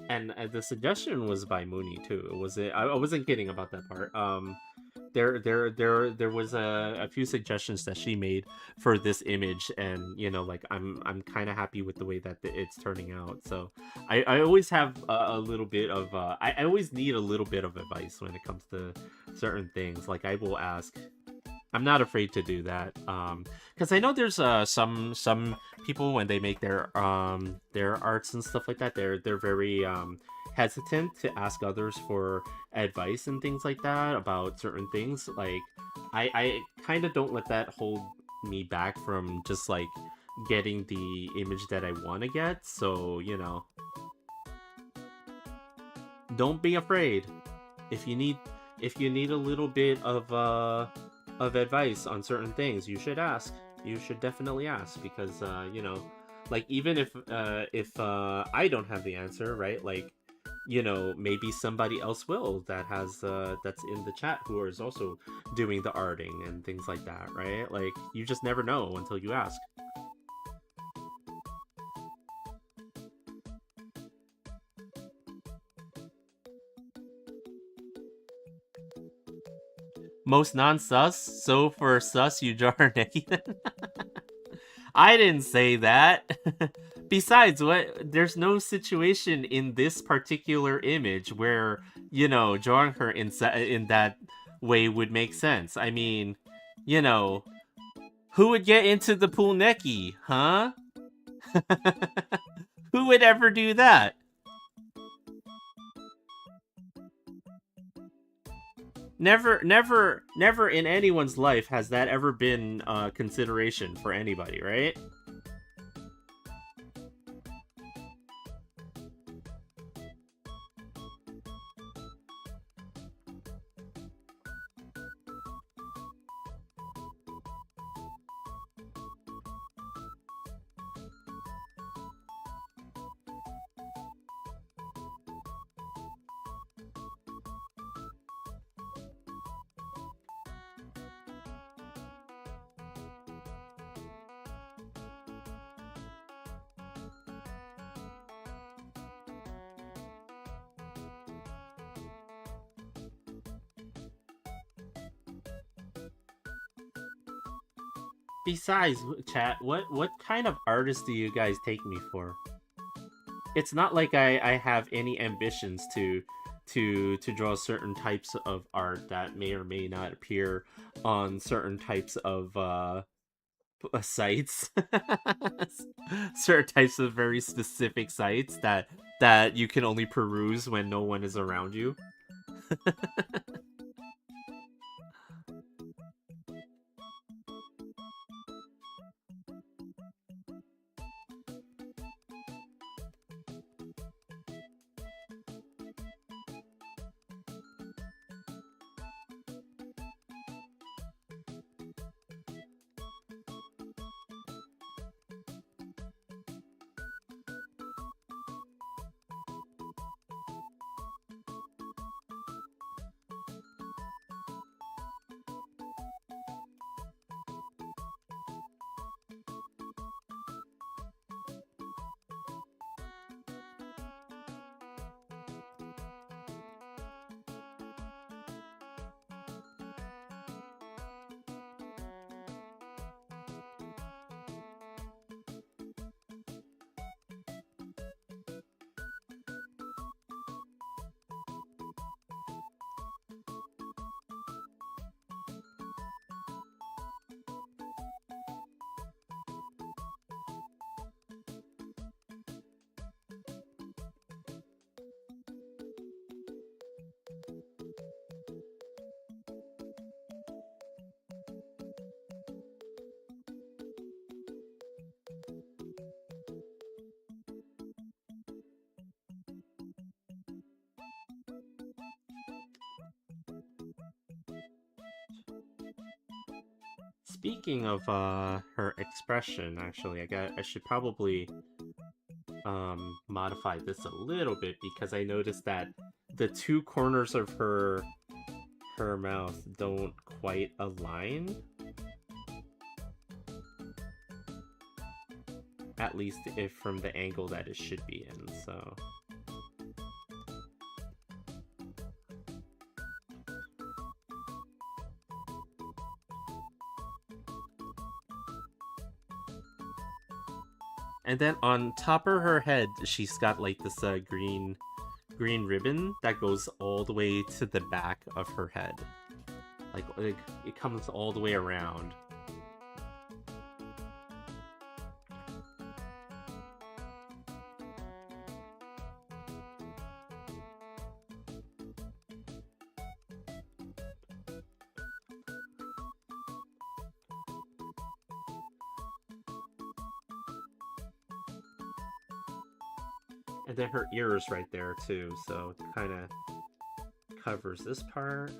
A: And the suggestion was by Mooney too. I wasn't kidding about that part. There was a few suggestions that she made for this image, and like I'm kind of happy with the way that it's turning out. So I always have a little bit of I always need a little bit of advice when it comes to certain things. Like I will ask. I'm not afraid to do that, because I know there's some people when they make their arts and stuff like that, they're very hesitant to ask others for advice and things like that about certain things. Like I kind of don't let that hold me back from just like getting the image that I want to get. So don't be afraid if you need a little bit of advice on certain things, you should ask. You should definitely ask, because like even if I don't have the answer, right? Like maybe somebody else will that has that's in the chat who is also doing the arting and things like that, right? Like you just never know until you ask. Most non-sus, so for sus you jar Nathan. I didn't say that. Besides, what? There's no situation in this particular image where drawing her in that way would make sense. I mean, you know, who would get into the pool necky, huh? Who would ever do that? Never in anyone's life has that ever been consideration for anybody, right? Besides, chat, what kind of artist do you guys take me for? It's not like I have any ambitions to draw certain types of art that may or may not appear on certain types of sites. Certain types of very specific sites that you can only peruse when no one is around you. Speaking of her expression, actually, I should probably modify this a little bit because I noticed that the two corners of her mouth don't quite align. At least if from the angle that it should be in, so and then on top of her head, she's got like this green ribbon that goes all the way to the back of her head. Like it comes all the way around. And then her ear is right there too, so it kind of covers this part.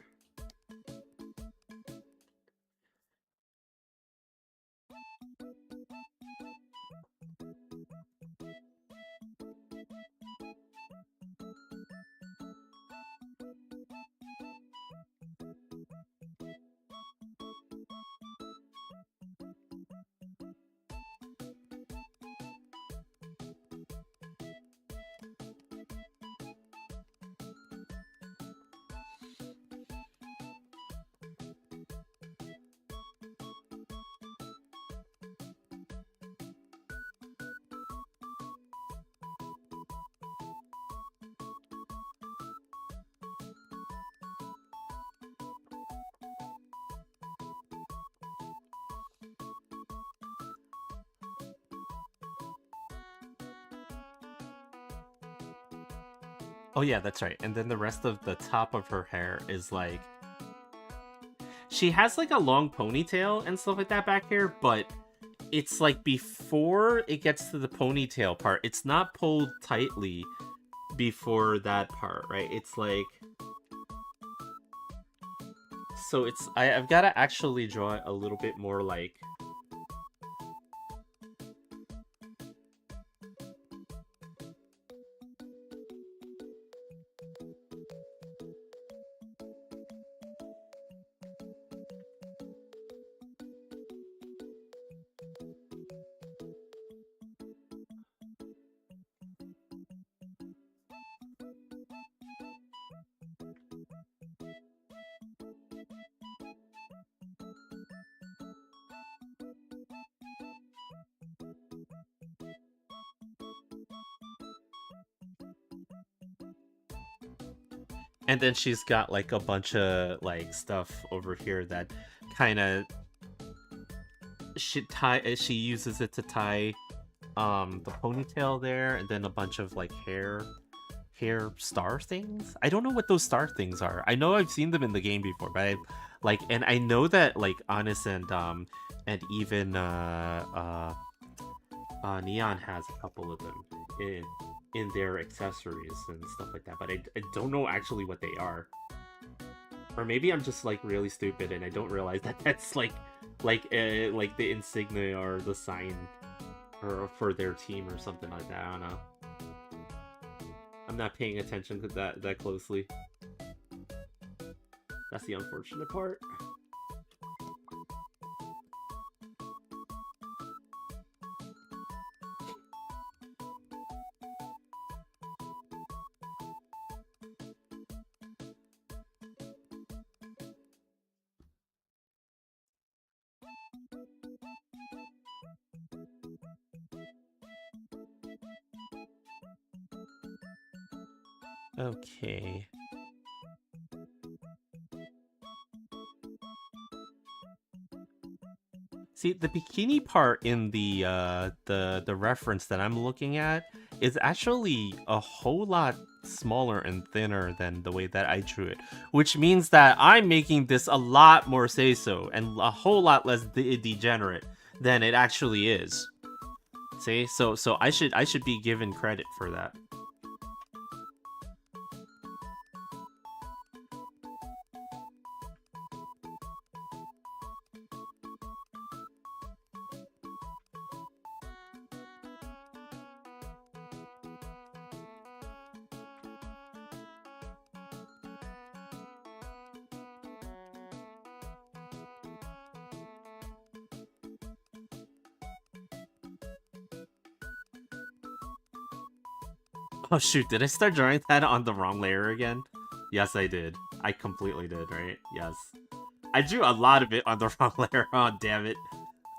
A: Oh yeah, that's right. And then the rest of the top of her hair is like she has like a long ponytail and stuff like that back here, but it's like before it gets to the ponytail part, it's not pulled tightly before that part, right? It's like so it's I've got to actually draw it a little bit more like and then she's got like a bunch of like stuff over here that kind of she uses it to tie the ponytail there, and then a bunch of like hair star things. I don't know what those star things are. I know I've seen them in the game before, but I like, and I know that like Honest and even Neon has a couple of them in their accessories and stuff like that, but I don't know actually what they are. Or maybe I'm just like really stupid and I don't realize that that's like the insignia or the sign or for their team or something like that. I don't know. I'm not paying attention to that closely. That's the unfortunate part. Okay. See, the bikini part in the reference that I'm looking at is actually a whole lot smaller and thinner than the way that I drew it, which means that I'm making this a lot more say-so and a whole lot less degenerate than it actually is. See, so I should be given credit for that. Oh shoot, did I start drawing that on the wrong layer again? Yes, I did. I completely did, right? Yes. I drew a lot of it on the wrong layer. Oh, damn it.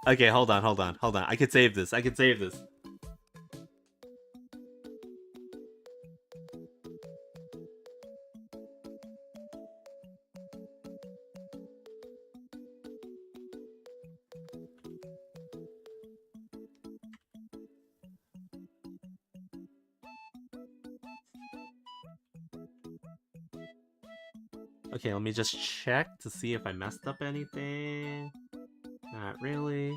A: Okay, hold on, hold on, hold on. I could save this. I could save this. Okay, let me just check to see if I messed up anything. Not really.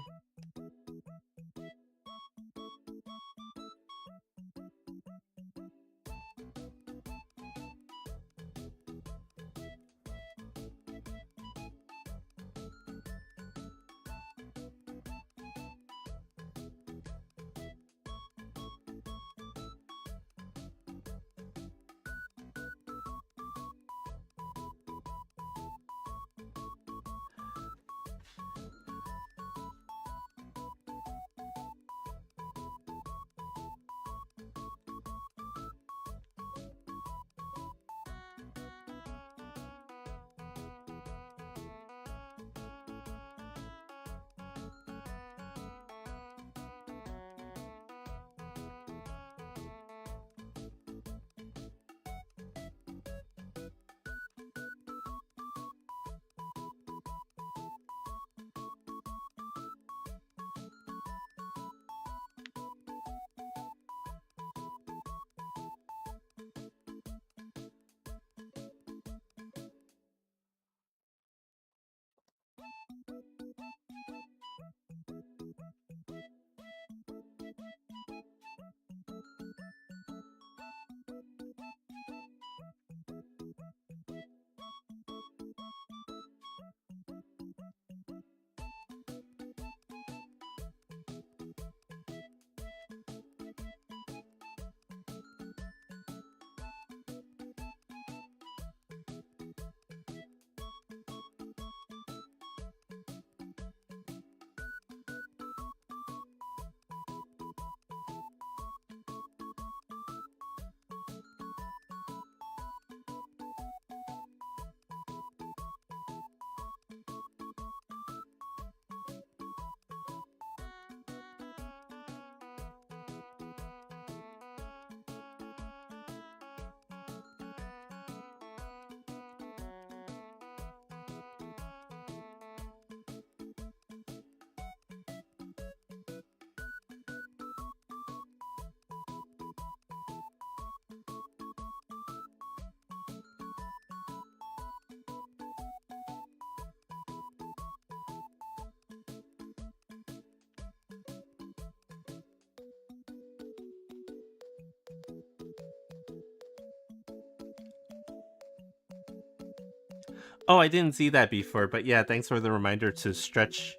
A: Oh, I didn't see that before, but yeah, thanks for the reminder to stretch.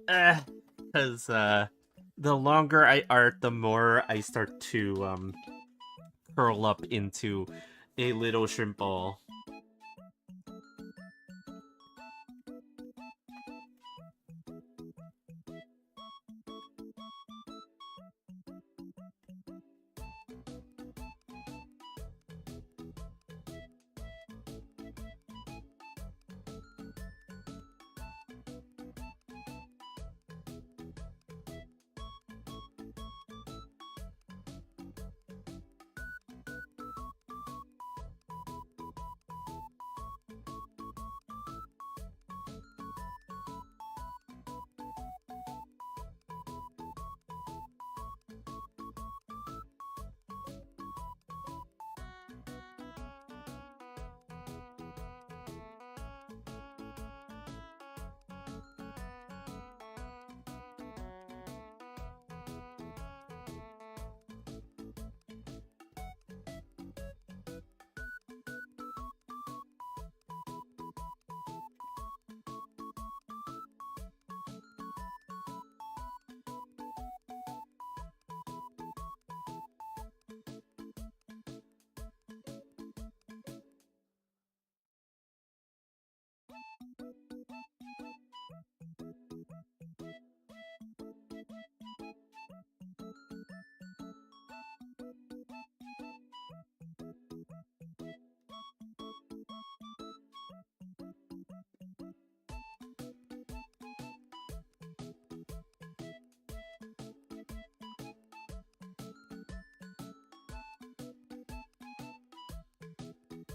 A: Because the longer I art, the more I start to curl up into a little shrimp ball.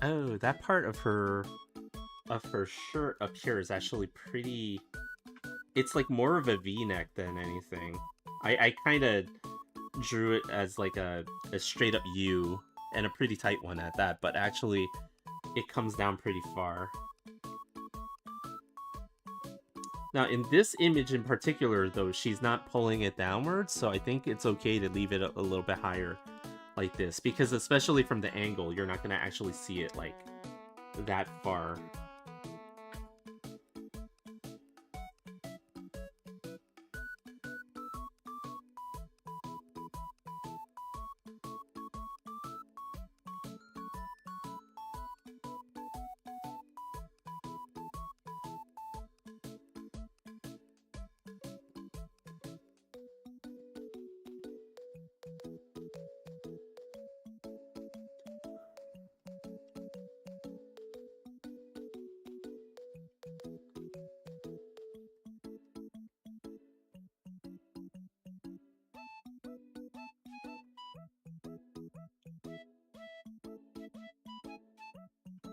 A: Oh, that part of her shirt up here is actually pretty. It's like more of a V-neck than anything. I kind of drew it as like a straight up U, and a pretty tight one at that, but actually it comes down pretty far. Now in this image in particular though, she's not pulling it downwards, so I think it's okay to leave it a little bit higher like this, because especially from the angle, you're not going to actually see it like that far.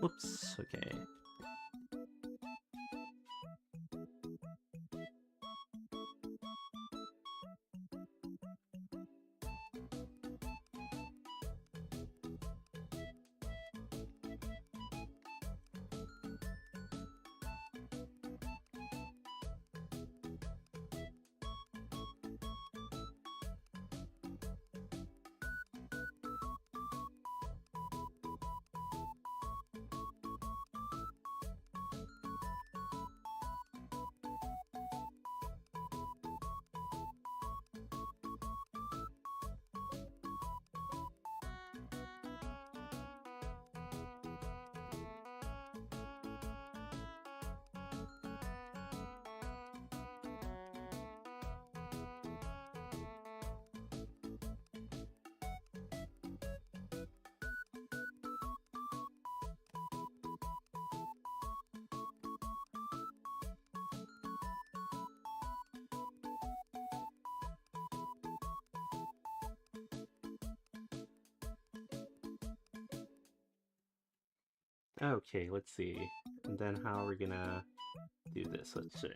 A: Whoops, okay. Okay, let's see. And then how are we gonna do this? Let's see.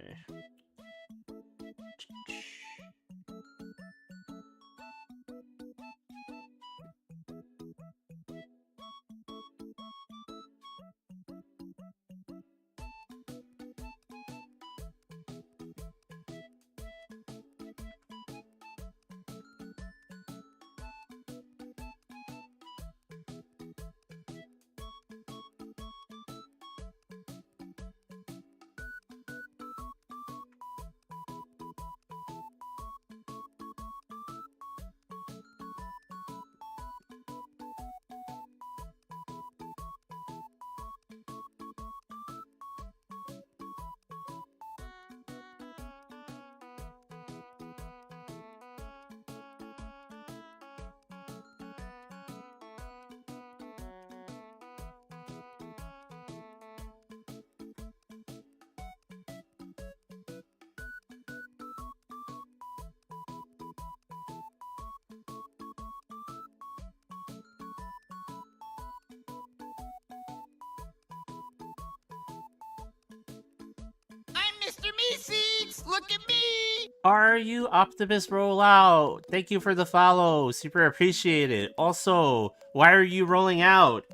B: receipts! Look at me!
A: Are you Optimus Rollout? Thank you for the follow. Super appreciate it. Also, why are you rolling out?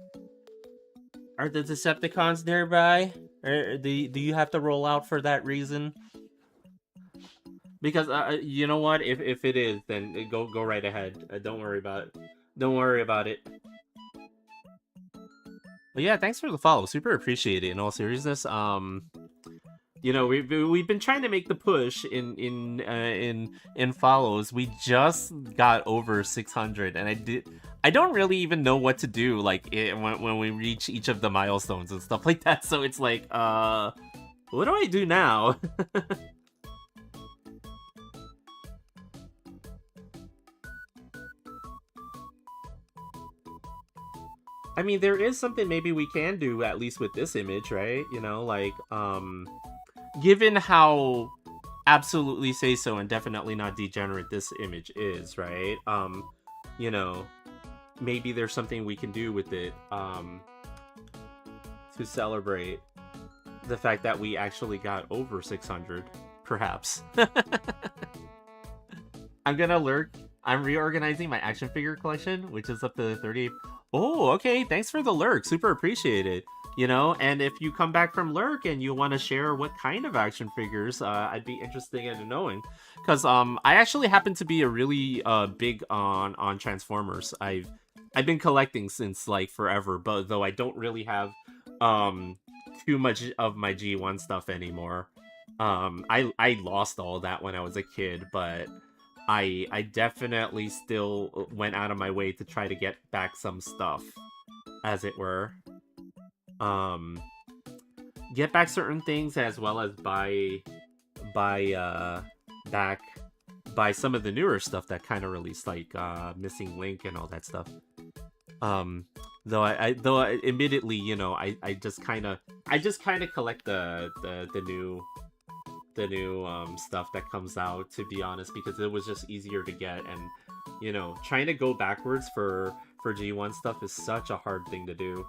A: Are the Decepticons nearby? Or do you have to roll out for that reason? Because you know what? If it is, then go right ahead. Don't worry about it. Don't worry about it. But yeah, thanks for the follow. Super appreciate it. In all seriousness, you know, we've been trying to make the push in follows. We just got over 600, and I don't really even know what to do like when we reach each of the milestones and stuff like that. So it's like, what do I do now? I mean, there is something maybe we can do at least with this image, right? You know, like given how absolutely say so and definitely not degenerate this image is, right? You know, maybe there's something we can do with it to celebrate the fact that we actually got over 600, perhaps. I'm gonna lurk. I'm reorganizing my action figure collection, which is up to 30. Oh, okay. Thanks for the lurk. Super appreciated. You know, and if you come back from lurk and you want to share what kind of action figures, I'd be interested in knowing. Because I actually happen to be a really big on Transformers. I've been collecting since like forever, but though I don't really have too much of my G1 stuff anymore. I lost all that when I was a kid, but I definitely still went out of my way to try to get back some stuff, as it were. Get back certain things as well as buy back buy some of the newer stuff that kind of released, like Missing Link and all that stuff. Though admittedly, you know, I just kind of collect the new stuff that comes out, to be honest, because it was just easier to get, and you know, trying to go backwards for G1 stuff is such a hard thing to do.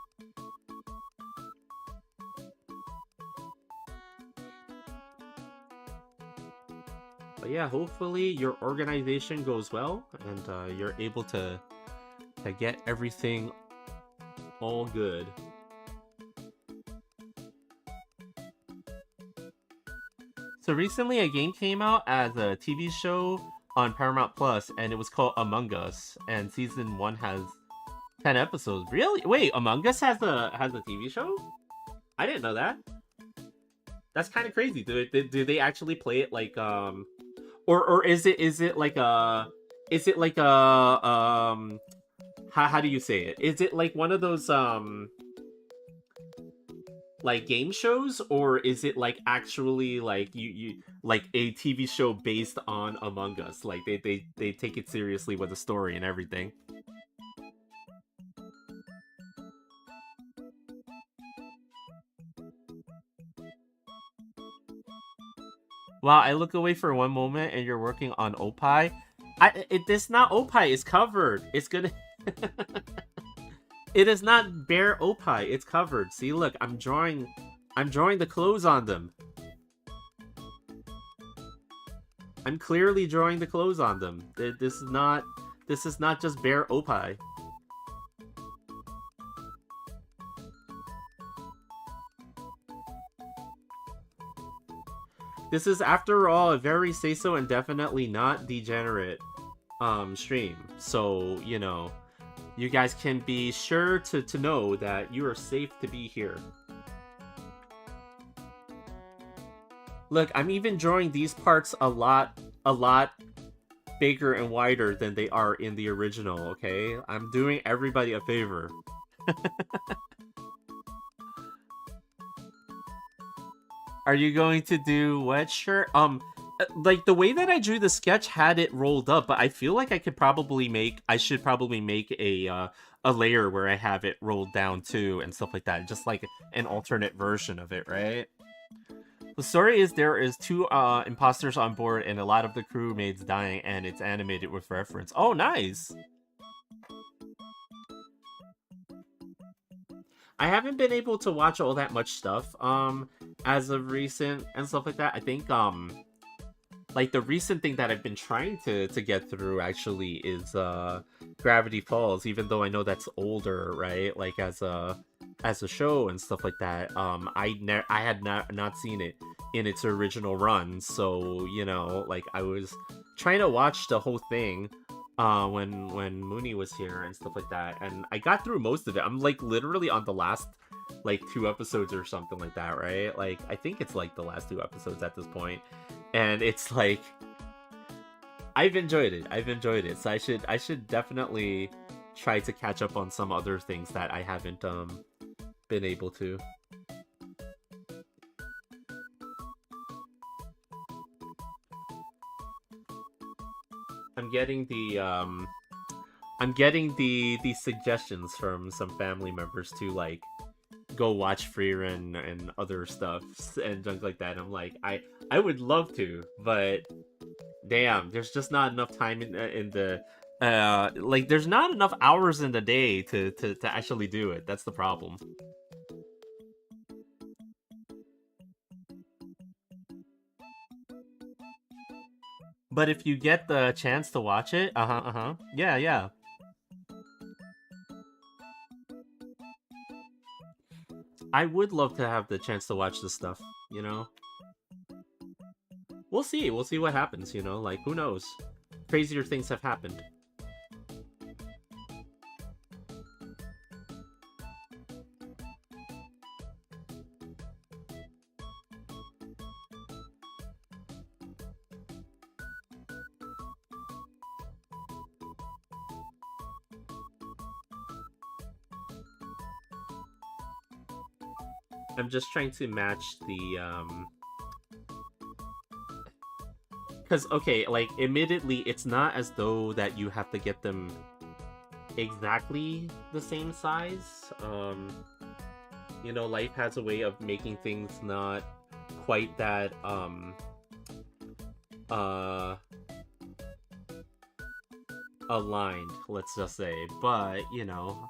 A: But yeah, hopefully your organization goes well and you're able to get everything all good. So recently a game came out as a TV show on Paramount Plus, and it was called Among Us, and season 1 has 10 episodes. Really? Wait, Among Us has a TV show? I didn't know that. That's kind of crazy. Do they actually play it like or is it like a how do you say it? Is it like one of those like game shows, or is it like actually like you like a TV show based on Among Us? Like they take it seriously with the story and everything. Wow, I look away for one moment and you're working on Opie. It's not Opie, it's covered. It's gonna It is not bare Opie, it's covered. See, look, I'm drawing the clothes on them. I'm clearly drawing the clothes on them. This is not just bare Opie. This is, after all, a very say-so and definitely not degenerate stream. So, you know, you guys can be sure to know that you are safe to be here. Look, I'm even drawing these parts a lot bigger and wider than they are in the original, okay? I'm doing everybody a favor. Are you going to do what? Sure. Like the way that I drew the sketch had it rolled up, but I feel like I should probably make a layer where I have it rolled down too and stuff like that, just like an alternate version of it, right? The story is there is 2 imposters on board and a lot of the crewmates dying, and it's animated with reference. Oh, nice! I haven't been able to watch all that much stuff. as of recent and stuff like that. I think like the recent thing that I've been trying to get through actually is Gravity Falls, even though I know that's older, right? Like as a show and stuff like that. I had not seen it in its original run, so you know, like I was trying to watch the whole thing when Mooney was here and stuff like that, and I got through most of it. I'm like literally on the last like 2 episodes or something like that, right? Like I think it's like the last 2 episodes at this point, and it's like I've enjoyed it. I've enjoyed it. So I should definitely try to catch up on some other things that I haven't been able to. I'm getting the suggestions from some family members to like go watch Freerun and other stuff and junk like that. I'm like, I would love to, but damn, there's just not enough time in the like there's not enough hours in the day to actually do it. That's the problem. But if you get the chance to watch it, yeah, yeah. I would love to have the chance to watch this stuff, you know? We'll see. We'll see what happens, you know? Like, who knows? Crazier things have happened. I'm just trying to match the because okay, like admittedly it's not as though that you have to get them exactly the same size. You know, life has a way of making things not quite that uh aligned, let's just say. But you know,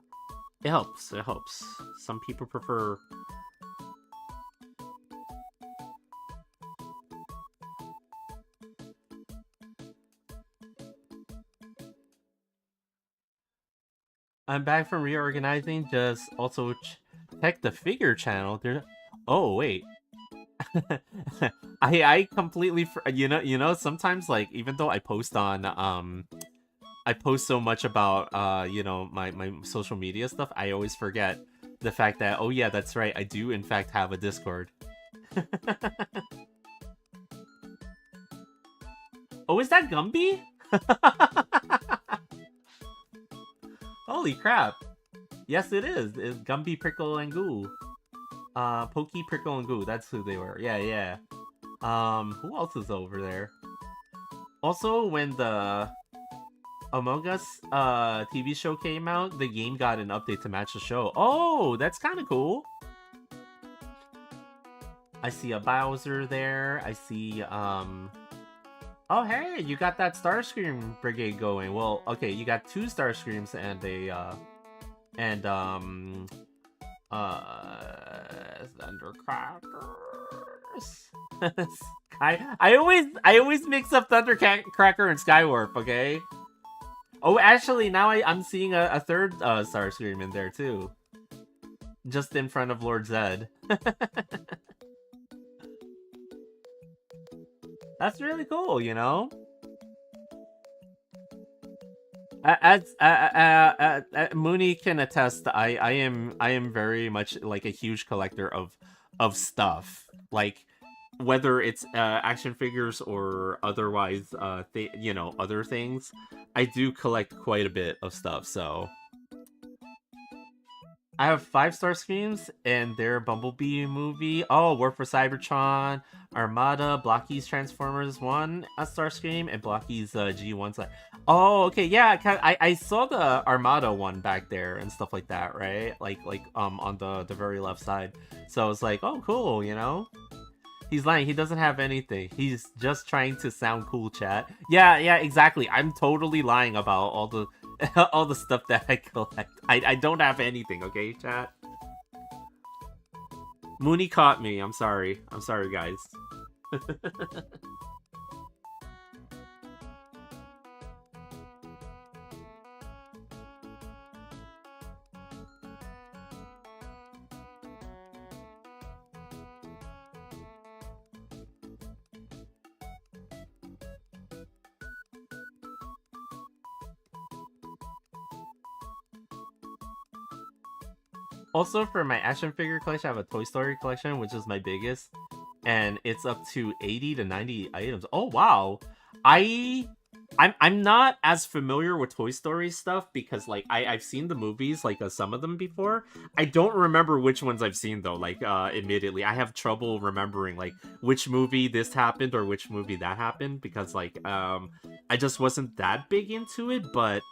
A: it helps. It helps. Some people prefer. I'm back from reorganizing. Just also check the figure channel. There. Oh wait. I completely you know sometimes like even though I post on I post so much about you know my social media stuff, I always forget the fact that oh yeah, that's right, I do in fact have a Discord. Oh, is that Gumby? Holy crap. Yes, it is. It's Gumby, Prickle, and Goo. Pokey, Prickle, and Goo. That's who they were. Yeah, yeah. Who else is over there? Also, when the Among Us TV show came out, the game got an update to match the show. Oh, that's kind of cool. I see a Bowser there. I see, oh, hey, you got that Starscream brigade going. Well, okay, you got 2 Starscreams and a, Thundercrackers. I always mix up Thundercracker and Skywarp, okay? Oh, actually, now I'm seeing a third Starscream in there, too. Just in front of Lord Zed. That's really cool, you know? As Mooney can attest, I am very much like a huge collector of stuff. Like whether it's action figures or otherwise you know, other things. I do collect quite a bit of stuff, so I have 5-star screams and their Bumblebee movie. Oh, War for Cybertron, Armada, Blocky's Transformers 1 a star scream, and Blocky's G1 star. Oh, okay, yeah. I saw the Armada one back there and stuff like that, right? Like on the very left side. So I was like, oh, cool, you know. He's lying. He doesn't have anything. He's just trying to sound cool, chat. Yeah, exactly. I'm totally lying about all the all the stuff that I collect. I don't have anything, okay, chat? Mooney caught me. I'm sorry. I'm sorry, guys. Also, for my action figure collection, I have a Toy Story collection, which is my biggest, and it's up to 80 to 90 items. Oh wow. I I'm not as familiar with Toy Story stuff because like I've seen the movies, like some of them before. I don't remember which ones I've seen though, like immediately. I have trouble remembering like which movie this happened or which movie that happened because like I just wasn't that big into it, but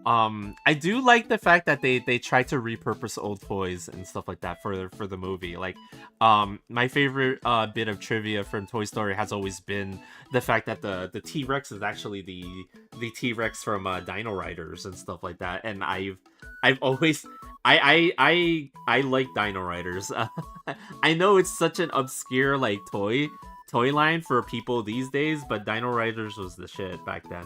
A: I do like the fact that they try to repurpose old toys and stuff like that for the movie. Like, my favorite bit of trivia from Toy Story has always been the fact that the T-Rex is actually the T-Rex from Dino Riders and stuff like that. And I've always I like Dino Riders. I know it's such an obscure like toy line for people these days, but Dino Riders was the shit back then.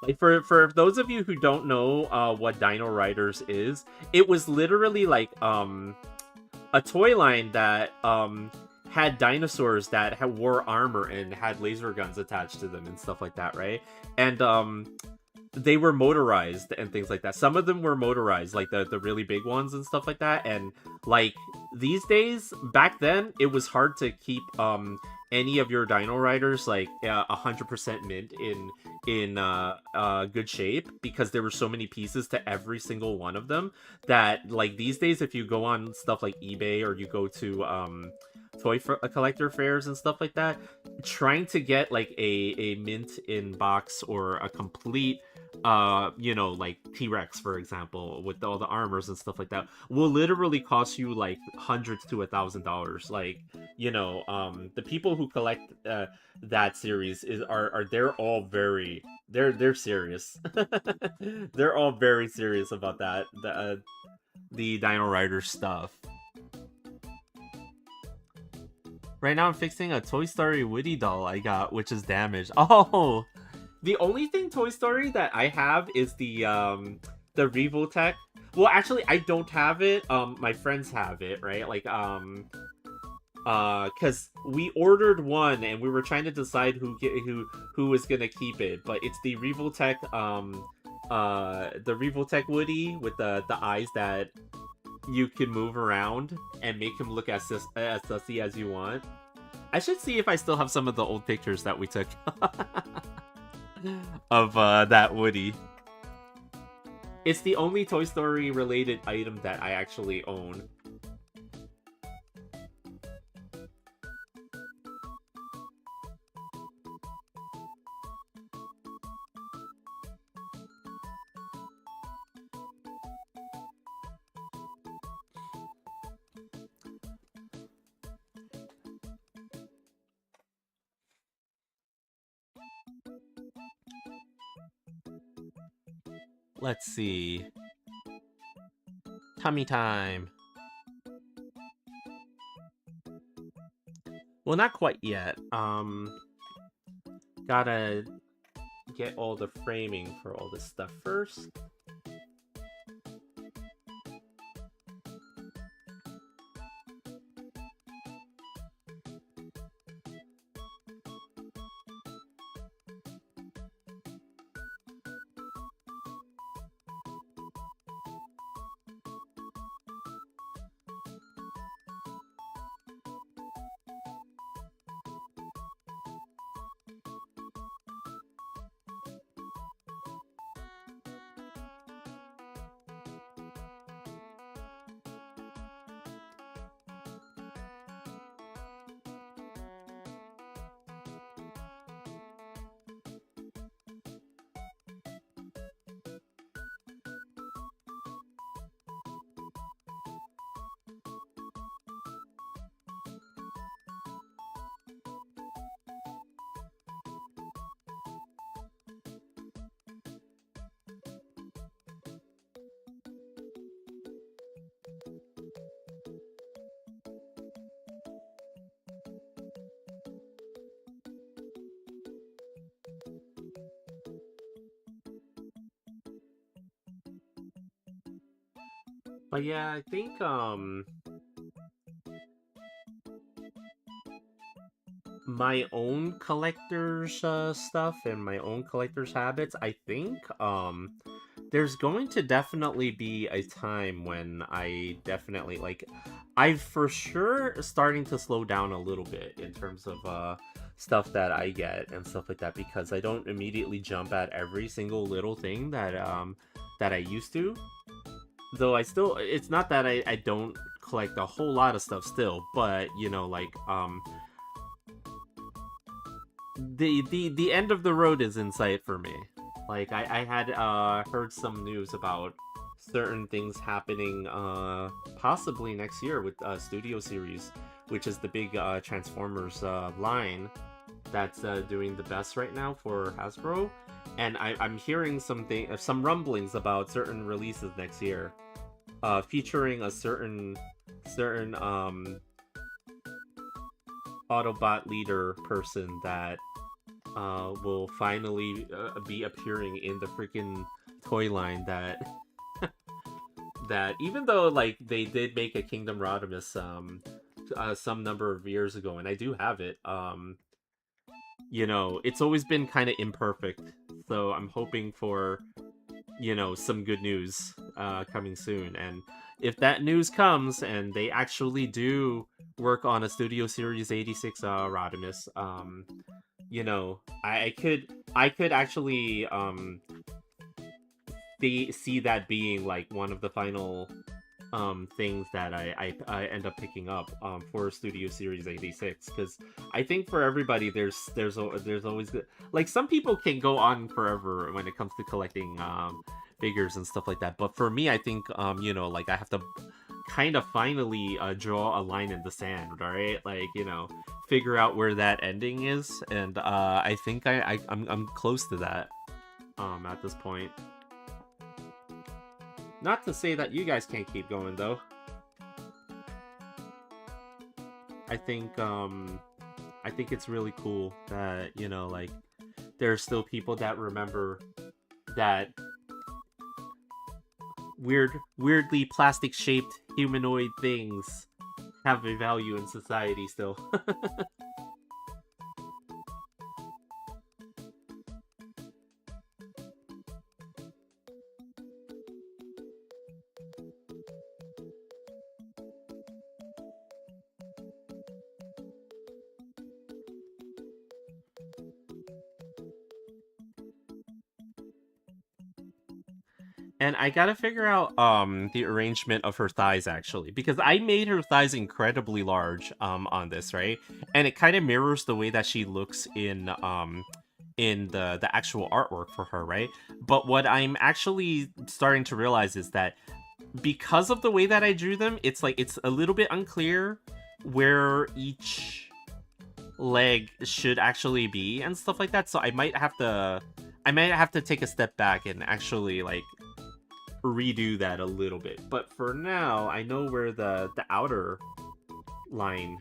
A: Like for those of you who don't know what Dino Riders is, it was literally like a toy line that had dinosaurs that wore armor and had laser guns attached to them and stuff like that, right? And they were motorized and things like that. Some of them were motorized, like the really big ones and stuff like that. And like these days, back then, it was hard to keep any of your Dino Riders like 100% mint in good shape because there were so many pieces to every single one of them that like these days, if you go on stuff like eBay or you go to collector fairs and stuff like that, trying to get like a mint in box or a complete like T-Rex, for example, with all the armors and stuff like that, will literally cost you like hundreds to $1,000. Like, the people who collect that series are they're all very they're serious. They're all very serious about that the Dino Rider stuff. Right now I'm fixing a Toy Story Woody doll I got, which is damaged. Oh, the only thing Toy Story that I have is the Revotech. Well, actually, I don't have it. My friends have it, right? Like, cause we ordered one and we were trying to decide who was gonna keep it, but it's the Revotech, the Revotech Woody with the eyes that you can move around and make him look as sussy as you want. I should see if I still have some of the old pictures that we took of that Woody. It's the only Toy Story related item that I actually own. Let's see. Tummy time. Well, not quite yet. Gotta get all the framing for all this stuff first. But yeah, I think my own collector's stuff and my own collector's habits, I think there's going to definitely be a time when I definitely like I for sure starting to slow down a little bit in terms of stuff that I get and stuff like that, because I don't immediately jump at every single little thing that I used to. Though I still, it's not that I don't collect a whole lot of stuff still, but you know, like the end of the road is in sight for me. Like I had heard some news about certain things happening possibly next year with Studio Series, which is the big Transformers line that's doing the best right now for Hasbro. And I'm hearing some rumblings about certain releases next year, featuring a certain Autobot leader person that will finally be appearing in the freaking toy line that even though like they did make a Kingdom Rodimus some number of years ago, and I do have it, you know, it's always been kind of imperfect. So I'm hoping for, you know, some good news coming soon. And if that news comes and they actually do work on a Studio Series 86 Rodimus, you know, I could actually see that being like one of the final things that I end up picking up for Studio Series 86, because I think for everybody there's always like some people can go on forever when it comes to collecting figures and stuff like that, but for me I think you know, like I have to kind of finally draw a line in the sand, right? Like, you know, figure out where that ending is, and I think I'm close to that at this point. Not to say that you guys can't keep going though. I think I think it's really cool that, you know, like there's still people that remember that weirdly plastic shaped humanoid things have a value in society still. And I gotta figure out the arrangement of her thighs actually, because I made her thighs incredibly large on this, right? And it kind of mirrors the way that she looks in the actual artwork for her, right? But what I'm actually starting to realize is that because of the way that I drew them, it's like it's a little bit unclear where each leg should actually be and stuff like that. So I might have to take a step back and actually like redo that a little bit. But for now, I know where the outer line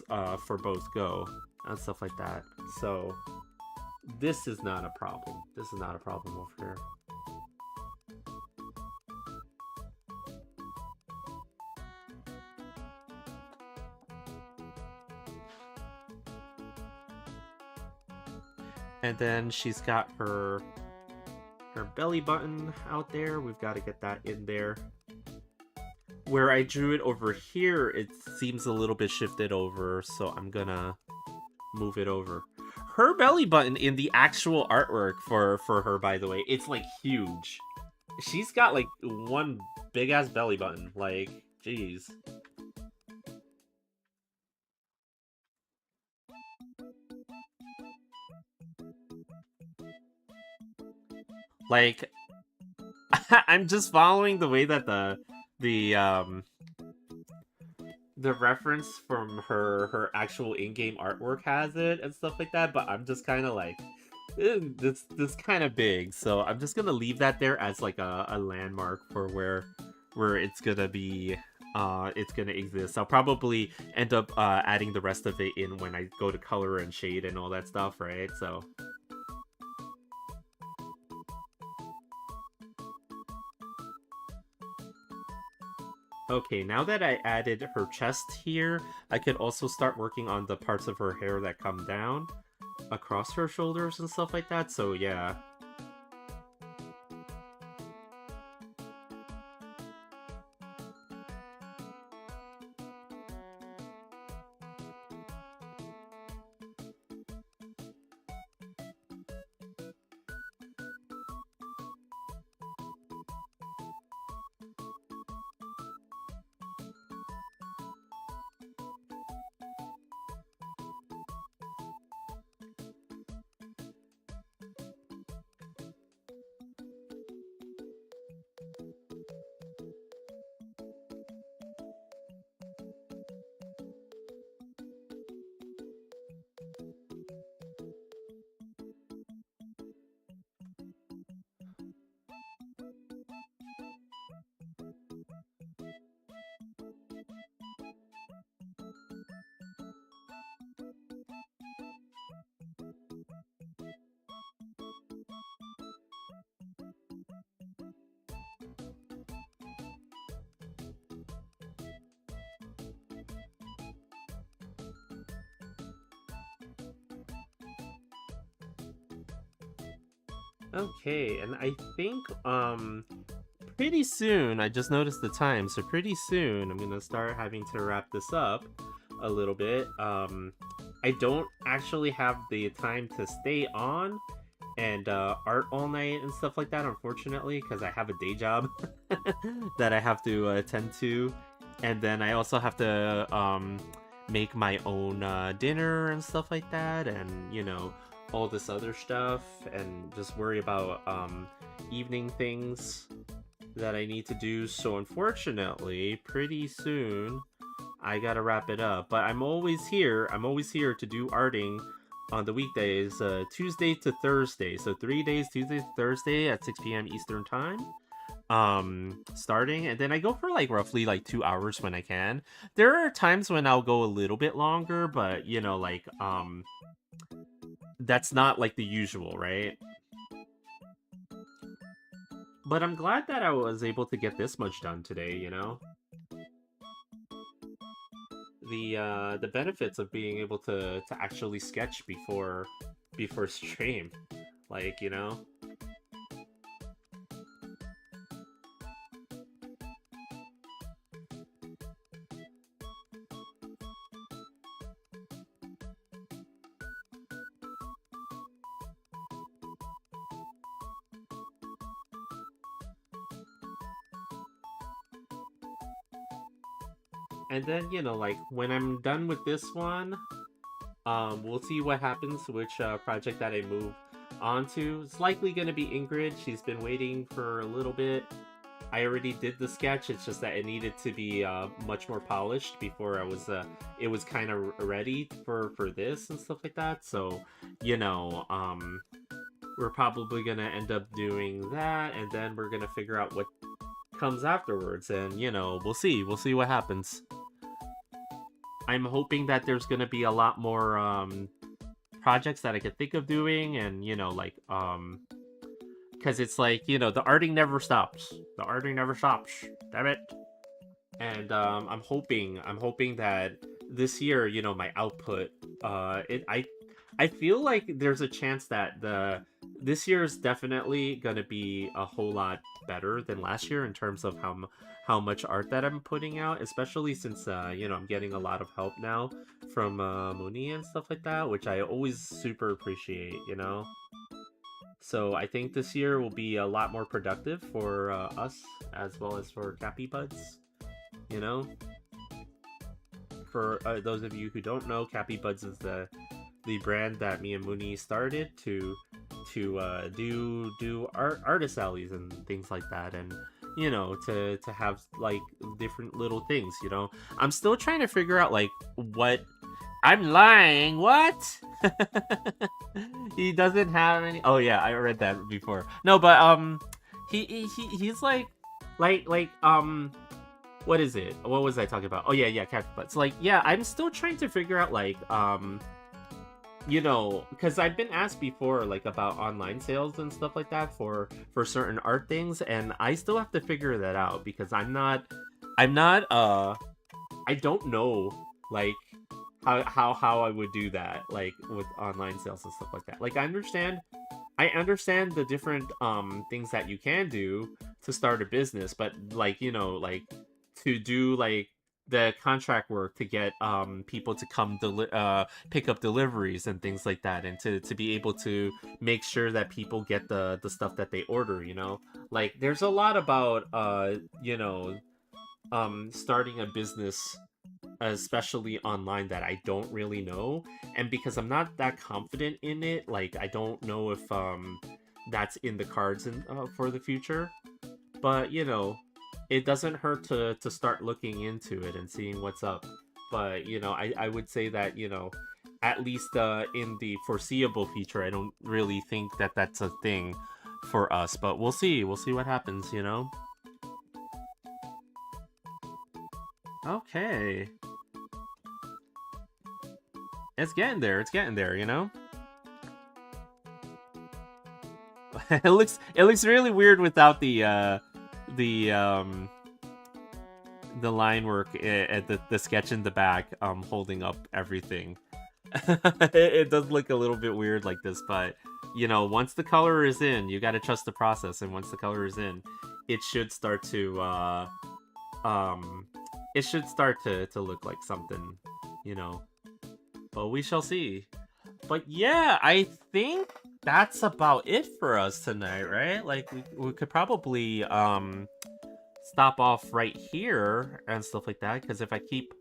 A: for both go and stuff like that. So this is not a problem. This is not a problem over here. And then she's got her belly button out there. We've got to get that in there. Where I drew it over here, it seems a little bit shifted over, so I'm gonna move it over. Her belly button in the actual artwork for her, by the way, it's like huge. She's got like one big ass belly button. Like, jeez. Like, I'm just following the way that the the reference from her actual in-game artwork has it and stuff like that, but I'm just kind of like, this kind of big, so I'm just gonna leave that there as like a landmark for where it's gonna be, it's gonna exist. I'll probably end up adding the rest of it in when I go to color and shade and all that stuff, right? So Okay, now that I added her chest here, I could also start working on the parts of her hair that come down across her shoulders and stuff like that. So yeah. Okay, and I think pretty soon, I just noticed the time, so pretty soon I'm gonna start having to wrap this up a little bit. I don't actually have the time to stay on and art all night and stuff like that, unfortunately, because I have a day job that I have to attend to, and then I also have to make my own dinner and stuff like that, and all this other stuff, and just worry about evening things that I need to do. So unfortunately, pretty soon I gotta wrap it up. But I'm always here. I'm always here to do arting on the weekdays, Tuesday to Thursday. So 3 days, Tuesday to Thursday at 6 p.m. Eastern time. Starting, and then I go for like roughly like 2 hours when I can. There are times when I'll go a little bit longer, but that's not like the usual, right? But I'm glad that I was able to get this much done today. The benefits of being able to actually sketch before stream, like. And then, like, when I'm done with this one, we'll see what happens, which project that I move on to. It's likely going to be Ingrid. She's been waiting for a little bit. I already did the sketch. It's just that it needed to be much more polished before it was kind of ready for this and stuff like that. So, we're probably going to end up doing that, and then we're going to figure out what comes afterwards, and we'll see what happens. I'm hoping that there's gonna be a lot more projects that I could think of doing, and because it's like, the arting never stops. Damn it. And I'm hoping that this year, my output, I feel like there's a chance that this year is definitely gonna be a whole lot better than last year in terms of how much art that I'm putting out, especially since I'm getting a lot of help now from Mooney and stuff like that, which I always super appreciate. So I think this year will be a lot more productive for us as well as for Cappy Buds. For those of you who don't know, Cappy Buds is the brand that me and Mooney started to do artist alleys and things like that, and to have like different little things. I'm still trying to figure out like what I'm lying. What? He doesn't have any. Oh yeah, I read that before. No, but he's like what is it? What was I talking about? Oh yeah, Cappy Buds. Like, yeah, I'm still trying to figure out like because I've been asked before, like, about online sales and stuff like that for certain art things, and I still have to figure that out because I'm not I'm not I don't know like how I would do that like with online sales and stuff like that. Like I understand the different things that you can do to start a business, but like, like to do like the contract work to get people to come pick up deliveries and things like that, and to be able to make sure that people get the stuff that they order, like there's a lot about starting a business, especially online, that I don't really know. And because I'm not that confident in it, like I don't know if that's in the cards for the future. But it doesn't hurt to start looking into it and seeing what's up. But I would say that at least in the foreseeable future, I don't really think that that's a thing for us. But we'll see what happens. Okay. It's getting there. It's getting there. It looks really weird without the the line work at the sketch in the back holding up everything. It does look a little bit weird like this, but once the color is in, you got to trust the process, and once the color is in, it should start to look like something, but we shall see. But yeah, I think that's about it for us tonight, right? Like we could probably stop off right here and stuff like that, because if I keep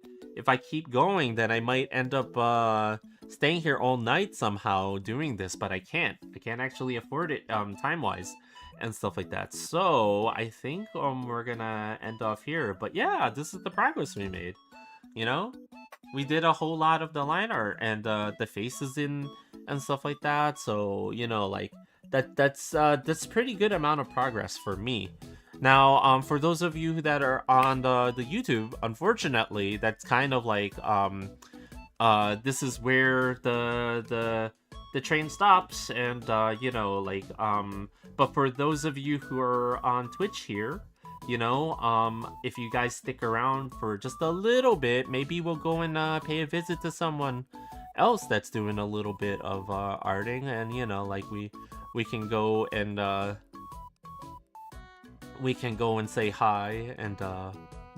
A: going, then I might end up staying here all night somehow doing this, but I can't actually afford it time wise and stuff like that. So I think we're gonna end off here. But yeah, this is the progress we made. You know, we did a whole lot of the line art and the faces in and stuff like that. So like that's pretty good amount of progress for me. Now, for those of you that are on the YouTube, unfortunately, that's kind of like this is where the train stops, and but for those of you who are on Twitch here, if you guys stick around for just a little bit, maybe we'll go and pay a visit to someone else that's doing a little bit of arting, and like we can go and say hi and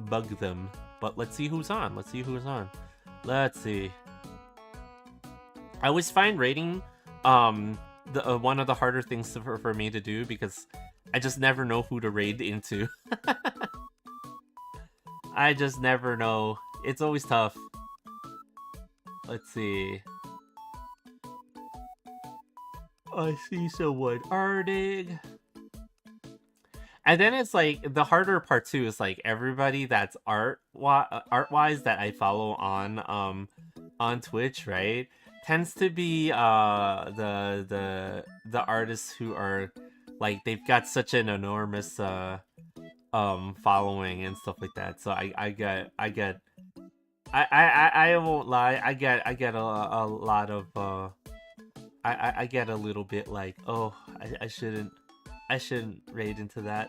A: bug them. But let's see who's on. Let's see. I always find rating the one of the harder things for me to do, because I just never know who to raid into. I just never know. It's always tough. Let's see. I see someone arting. And then it's like the harder part too is like everybody that's art wise that I follow on Twitch, right, tends to be the artists who are like, they've got such an enormous following and stuff like that. So I won't lie, I get a lot of I get a little bit like, oh, I shouldn't raid into that.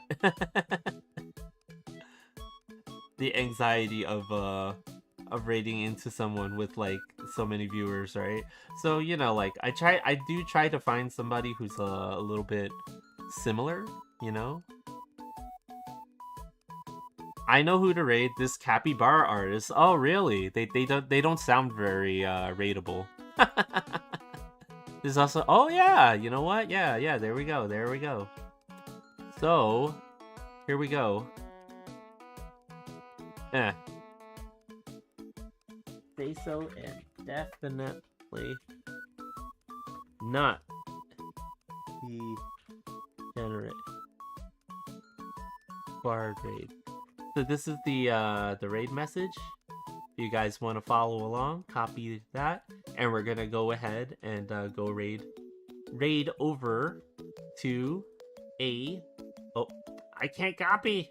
A: The anxiety of raiding into someone with like so many viewers, right? So like I do try to find somebody who's a little bit similar. I know who to raid. This capybara artist. Oh really? They don't sound very raidable. There's also, oh yeah, you know what? Yeah, there we go. So, here we go. Say so, and definitely not degenerate bard raid. So this is the raid message. If you guys want to follow along, copy that, and we're gonna go ahead and go raid over to a. Oh, I can't copy.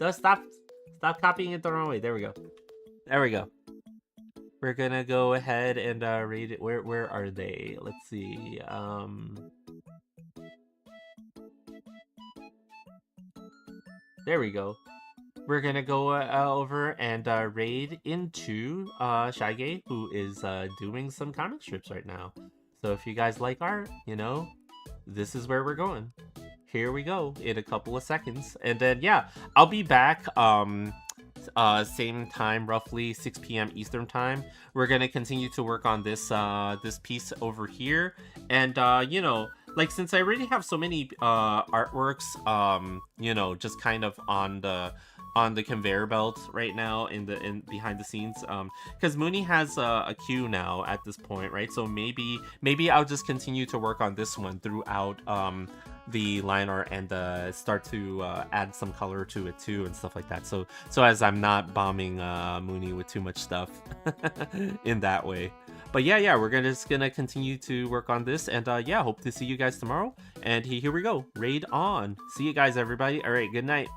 A: No, stop copying it the wrong way. There we go. We're gonna go ahead and raid it. Where are they? Let's see. There we go. We're gonna go over and raid into Shige, who is doing some comic strips right now. So if you guys like art, you know, this is where we're going. Here we go in a couple of seconds, and then yeah, I'll be back. Same time, roughly 6 p.m. Eastern time. We're gonna continue to work on this piece over here, and you know, like since I already have so many artworks, you know, just kind of on the conveyor belt right now in behind the scenes, because Mooney has a queue now at this point, right? So maybe I'll just continue to work on this one throughout the line art and start to add some color to it too and stuff like that, so as I'm not bombing Mooney with too much stuff in that way. But yeah, we're just gonna continue to work on this, and yeah, hope to see you guys tomorrow. And here we go, raid on. See you guys, everybody. All right, good night.